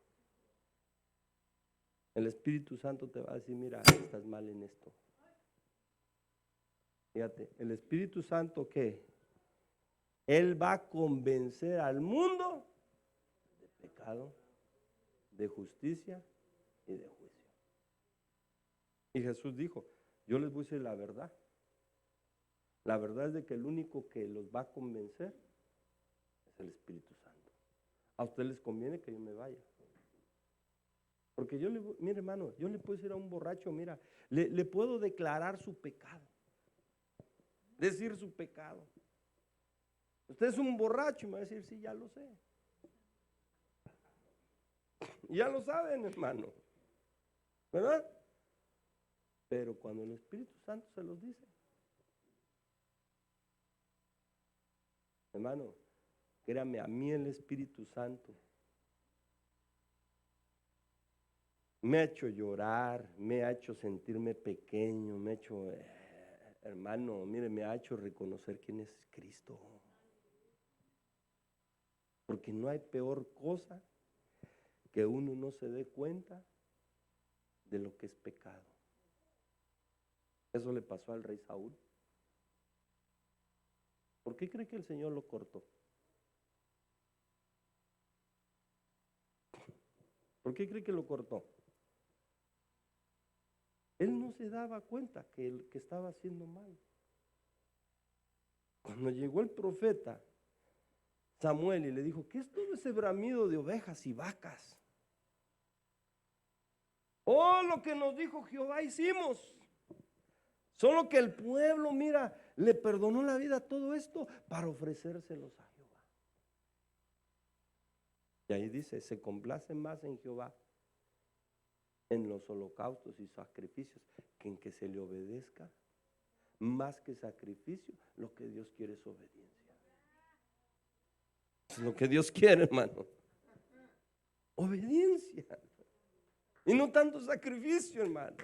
El Espíritu Santo te va a decir, mira, estás mal en esto. Fíjate, el Espíritu Santo, ¿qué? Él va a convencer al mundo de pecado, de justicia y de juicio. Y Jesús dijo, yo les voy a decir la verdad. La verdad es de que el único que los va a convencer es el Espíritu Santo. A ustedes les conviene que yo me vaya. Porque mire hermano, yo le puedo decir a un borracho, mira, le puedo declarar su pecado. Decir su pecado. Usted es un borracho y me va a decir, sí, ya lo sé. Ya lo saben, hermano. ¿Verdad? Pero cuando el Espíritu Santo se los dice, hermano, créame, a mí el Espíritu Santo me ha hecho llorar, me ha hecho sentirme pequeño, me ha hecho, hermano, mire, me ha hecho reconocer quién es Cristo. Porque no hay peor cosa que uno no se dé cuenta de lo que es pecado. Eso le pasó al rey Saúl. ¿Por qué cree que el Señor lo cortó? ¿Por qué cree que lo cortó? Él no se daba cuenta que estaba haciendo mal. Cuando llegó el profeta Samuel y le dijo, ¿qué es todo ese bramido de ovejas y vacas? Oh, lo que nos dijo Jehová hicimos. Solo que el pueblo, mira, le perdonó la vida a todo esto para ofrecérselos a Jehová. Y ahí dice, se complace más en Jehová en los holocaustos y sacrificios que en que se le obedezca. Más que sacrificio, lo que Dios quiere es obediencia. Es lo que Dios quiere, hermano. Obediencia. Y no tanto sacrificio, hermano.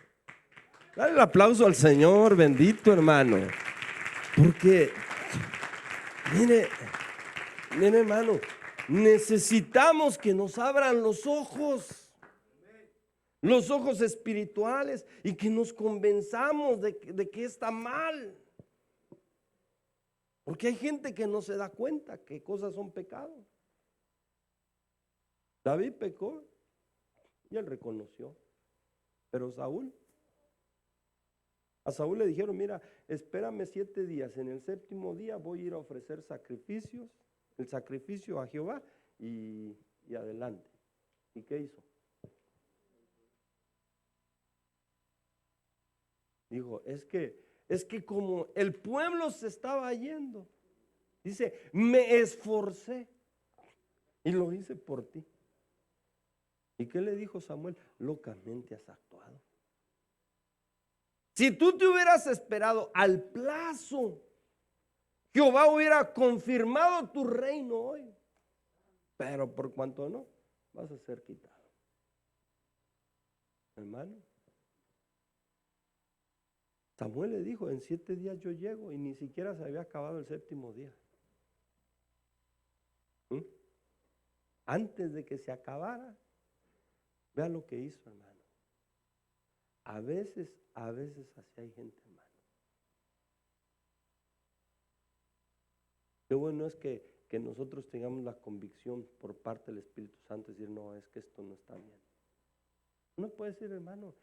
Dale el aplauso al Señor, bendito hermano. Porque, mire hermano, necesitamos que nos abran los ojos espirituales y que nos convenzamos de que está mal. Porque hay gente que no se da cuenta que cosas son pecados. David pecó y él reconoció, pero a Saúl le dijeron, mira, espérame 7 días, en el 7º día voy a ir a ofrecer sacrificios, el sacrificio a Jehová y adelante. ¿Y qué hizo? Dijo, es que como el pueblo se estaba yendo, dice, me esforcé y lo hice por ti. ¿Y qué le dijo Samuel? Locamente has actuado. Si tú te hubieras esperado al plazo, Jehová hubiera confirmado tu reino hoy. Pero por cuanto no, vas a ser quitado. Hermano, Samuel le dijo, en 7 días yo llego, y ni siquiera se había acabado el 7º día. Antes de que se acabara, vea lo que hizo, hermano. A veces así hay gente, hermano. Qué bueno es que nosotros tengamos la convicción por parte del Espíritu Santo de decir, no, es que esto no está bien. Uno puede decir, hermano,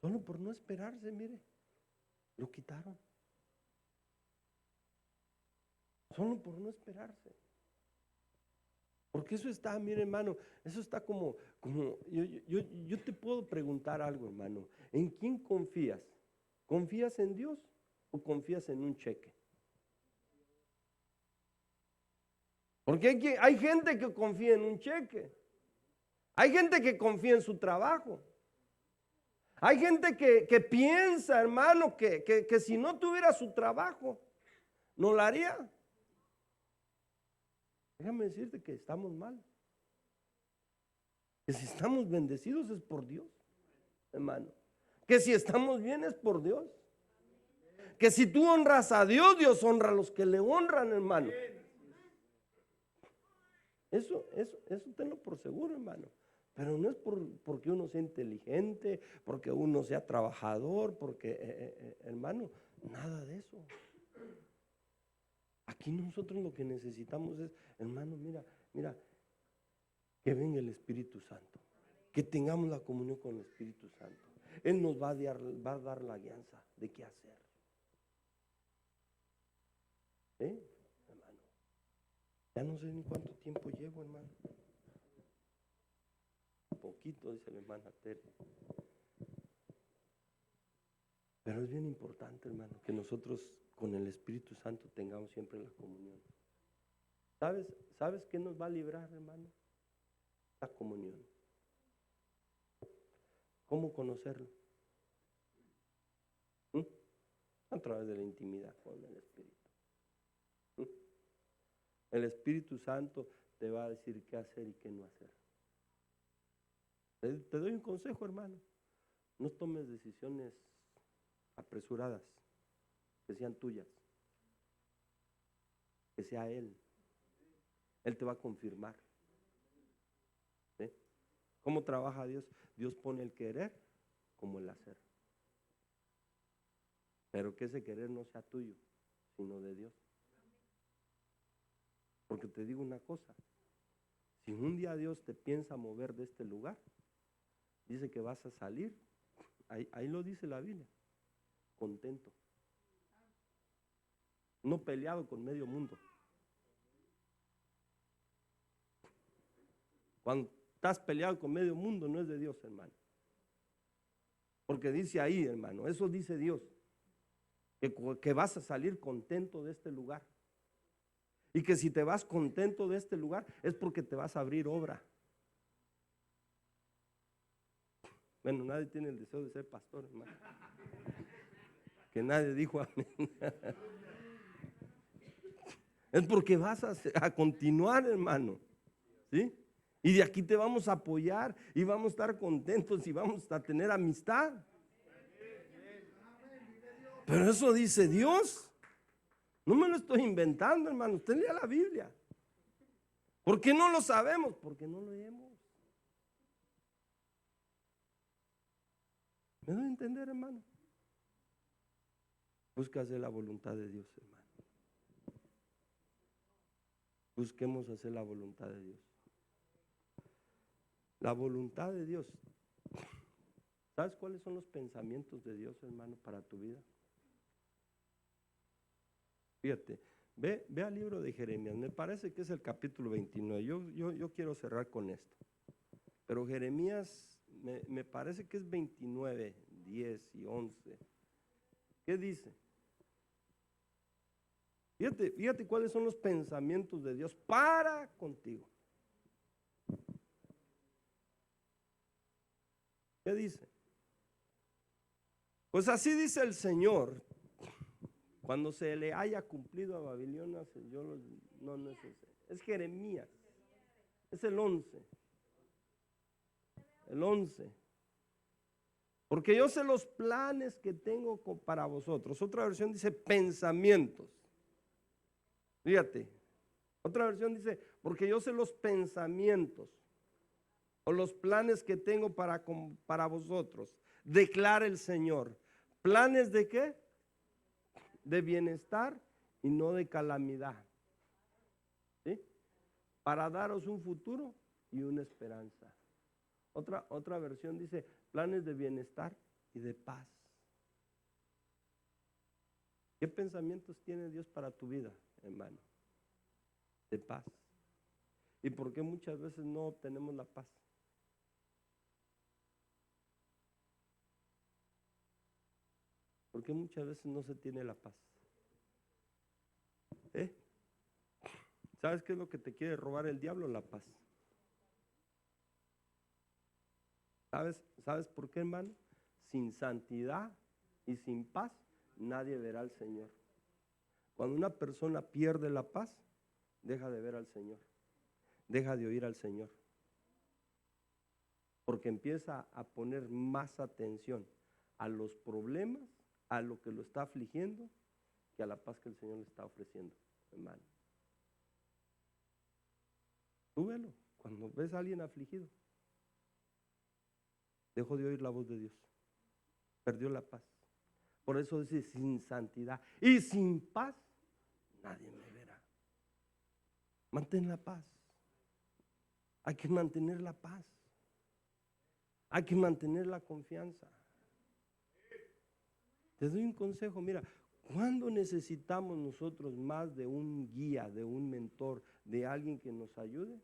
solo por no esperarse, mire, lo quitaron. Solo por no esperarse. Porque eso está, mire hermano, eso está como yo te puedo preguntar algo, hermano. ¿En quién confías? ¿Confías en Dios o confías en un cheque? Porque hay gente que confía en un cheque. Hay gente que confía en su trabajo. Hay gente que piensa, hermano, que si no tuviera su trabajo, no lo haría. Déjame decirte que estamos mal. Que si estamos bendecidos es por Dios, hermano. Que si estamos bien es por Dios. Que si tú honras a Dios, Dios honra a los que le honran, hermano. Eso tenlo por seguro, hermano. Pero no es porque uno sea inteligente, porque uno sea trabajador, porque, hermano, nada de eso. Aquí nosotros lo que necesitamos es, hermano, mira, que venga el Espíritu Santo, que tengamos la comunión con el Espíritu Santo. Él nos va a dar la guianza de qué hacer. Hermano, ya no sé ni cuánto tiempo llevo, hermano. Poquito, dice la hermana Tere. Pero es bien importante, hermano, que nosotros con el Espíritu Santo tengamos siempre la comunión. ¿Sabes qué nos va a librar, hermano? La comunión. ¿Cómo conocerlo? A través de la intimidad con el Espíritu. El Espíritu Santo te va a decir qué hacer y qué no hacer. Te doy un consejo, hermano. No tomes decisiones apresuradas, que sean tuyas, que sea Él. Él te va a confirmar. ¿Sí? ¿Cómo trabaja Dios? Dios pone el querer como el hacer. Pero que ese querer no sea tuyo, sino de Dios. Porque te digo una cosa, si un día Dios te piensa mover de este lugar, dice que vas a salir, ahí lo dice la Biblia, contento. No peleado con medio mundo. Cuando estás peleado con medio mundo no es de Dios, hermano. Porque dice ahí, hermano, eso dice Dios, que vas a salir contento de este lugar. Y que si te vas contento de este lugar es porque te vas a abrir obra. Bueno, nadie tiene el deseo de ser pastor, hermano. Que nadie dijo amén. Es porque vas a continuar, hermano. ¿Sí? Y de aquí te vamos a apoyar y vamos a estar contentos y vamos a tener amistad. Pero eso dice Dios. No me lo estoy inventando, hermano. Usted lea la Biblia. ¿Por qué no lo sabemos? Porque no lo leemos. ¿Me doy a entender, hermano? Busca hacer la voluntad de Dios, hermano. Busquemos hacer la voluntad de Dios. La voluntad de Dios. ¿Sabes cuáles son los pensamientos de Dios, hermano, para tu vida? Fíjate, ve al libro de Jeremías, me parece que es el capítulo 29, yo quiero cerrar con esto, pero Jeremías me parece que es 29, 10 y 11, ¿qué dice? Fíjate cuáles son los pensamientos de Dios para contigo. ¿Qué dice? Pues así dice el Señor. Cuando se le haya cumplido a Babilonia, es Jeremías, es el 11. El 11. Porque yo sé los planes que tengo para vosotros. Otra versión dice pensamientos. Fíjate. Otra versión dice, porque yo sé los pensamientos o los planes que tengo para vosotros. Declara el Señor. ¿Planes de qué? De bienestar y no de calamidad. ¿Sí? Para daros un futuro y una esperanza. Otra versión dice planes de bienestar y de paz. ¿Qué pensamientos tiene Dios para tu vida, hermano? De paz. ¿Y por qué muchas veces no obtenemos la paz? ¿Por qué muchas veces no se tiene la paz? ¿Sabes qué es lo que te quiere robar el diablo? La paz. ¿Sabes por qué, hermano? Sin santidad y sin paz, nadie verá al Señor. Cuando una persona pierde la paz, deja de ver al Señor, deja de oír al Señor, porque empieza a poner más atención a los problemas, a lo que lo está afligiendo, que a la paz que el Señor le está ofreciendo, hermano. Tú velo, cuando ves a alguien afligido, dejó de oír la voz de Dios, perdió la paz. Por eso dice, sin santidad y sin paz, nadie me verá. Mantén la paz. Hay que mantener la paz. Hay que mantener la confianza. Te doy un consejo, mira, ¿cuándo necesitamos nosotros más de un guía, de un mentor, de alguien que nos ayude?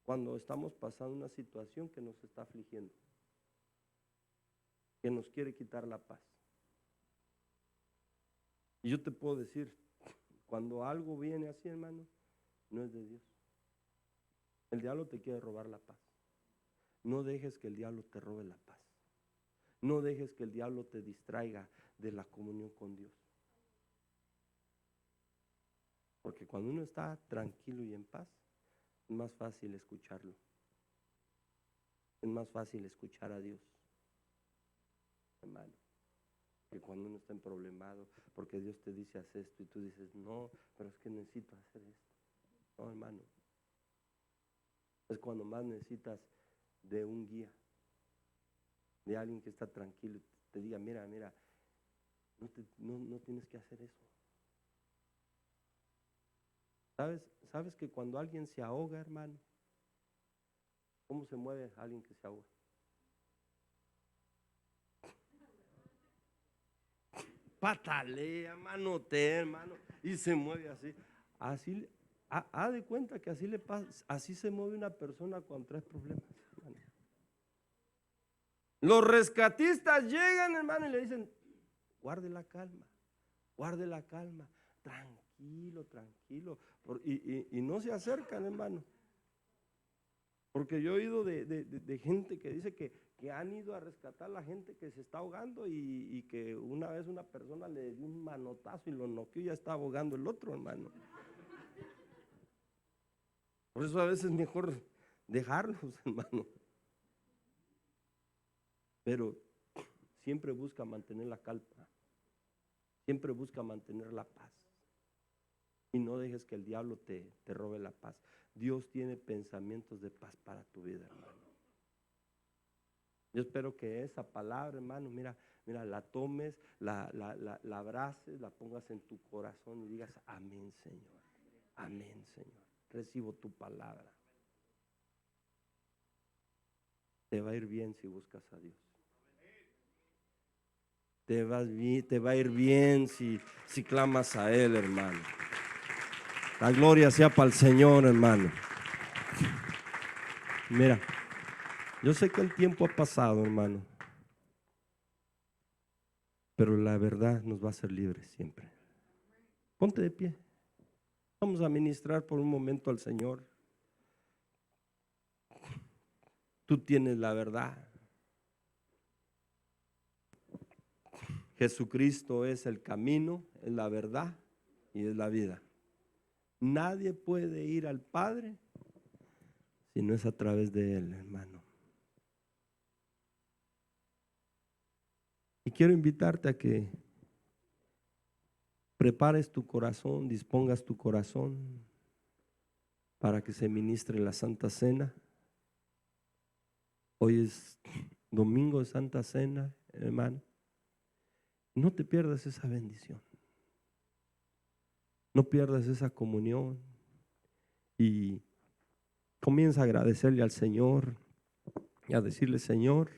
Cuando estamos pasando una situación que nos está afligiendo, que nos quiere quitar la paz. Y yo te puedo decir, cuando algo viene así, hermano, no es de Dios. El diablo te quiere robar la paz. No dejes que el diablo te robe la paz. No dejes que el diablo te distraiga de la comunión con Dios. Porque cuando uno está tranquilo y en paz, es más fácil escucharlo. Es más fácil escuchar a Dios, hermano, que cuando uno está en problemado, porque Dios te dice haz esto y tú dices no, pero es que necesito hacer esto. No, hermano, es cuando más necesitas de un guía, de alguien que está tranquilo y te diga mira, no tienes que hacer eso. ¿Sabes que cuando alguien se ahoga, hermano, cómo se mueve alguien que se ahoga? Patalea, manotea, hermano, y se mueve así. Así, haz de cuenta que así le pasa, así se mueve una persona cuando trae problemas, hermano. Los rescatistas llegan, hermano, y le dicen, guarde la calma, tranquilo, y no se acercan, hermano. Porque yo he oído de gente que dice que han ido a rescatar a la gente que se está ahogando y que una vez una persona le dio un manotazo y lo noqueó y ya está ahogando el otro, hermano. Por eso a veces es mejor dejarlos, hermano. Pero siempre busca mantener la calma, siempre busca mantener la paz. Y no dejes que el diablo te robe la paz. Dios tiene pensamientos de paz para tu vida, hermano. Yo espero que esa palabra, hermano, mira, la tomes, la abraces, la pongas en tu corazón y digas, amén, Señor. Amén, Señor. Recibo tu palabra. Te va a ir bien si buscas a Dios. Te va a ir bien si clamas a Él, hermano. La gloria sea para el Señor, hermano. Mira, yo sé que el tiempo ha pasado, hermano, pero la verdad nos va a hacer libres siempre. Ponte de pie. Vamos a ministrar por un momento al Señor. Tú tienes la verdad. Jesucristo es el camino, es la verdad y es la vida. Nadie puede ir al Padre si no es a través de Él, hermano. Y quiero invitarte a que prepares tu corazón, dispongas tu corazón para que se ministre la Santa Cena. Hoy es domingo de Santa Cena, hermano. No te pierdas esa bendición. No pierdas esa comunión y comienza a agradecerle al Señor y a decirle, Señor,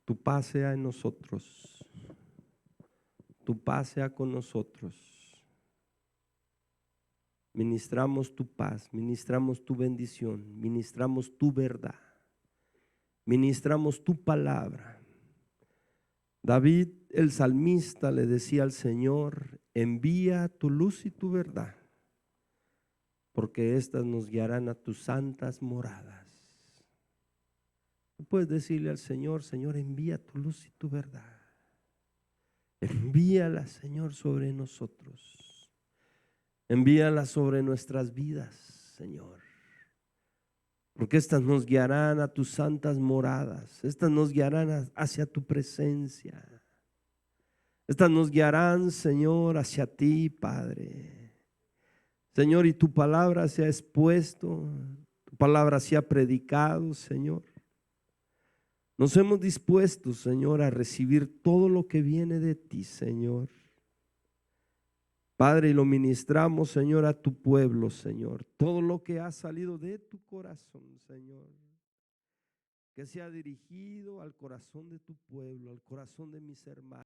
tu paz sea en nosotros, tu paz sea con nosotros. Ministramos tu paz, ministramos tu bendición, ministramos tu verdad, ministramos tu palabra. David, el salmista, le decía al Señor, envía tu luz y tu verdad, porque éstas nos guiarán a tus santas moradas. Tú puedes decirle al Señor, Señor, envía tu luz y tu verdad. Envíala, Señor, sobre nosotros. Envíala sobre nuestras vidas, Señor. Porque estas nos guiarán a tus santas moradas. Estas nos guiarán hacia tu presencia. Estas nos guiarán, Señor, hacia ti, Padre. Señor, y tu palabra sea expuesto, tu palabra sea predicado, Señor. Nos hemos dispuesto, Señor, a recibir todo lo que viene de ti, Señor. Padre, y lo ministramos, Señor, a tu pueblo, Señor. Todo lo que ha salido de tu corazón, Señor, que sea dirigido al corazón de tu pueblo, al corazón de mis hermanos.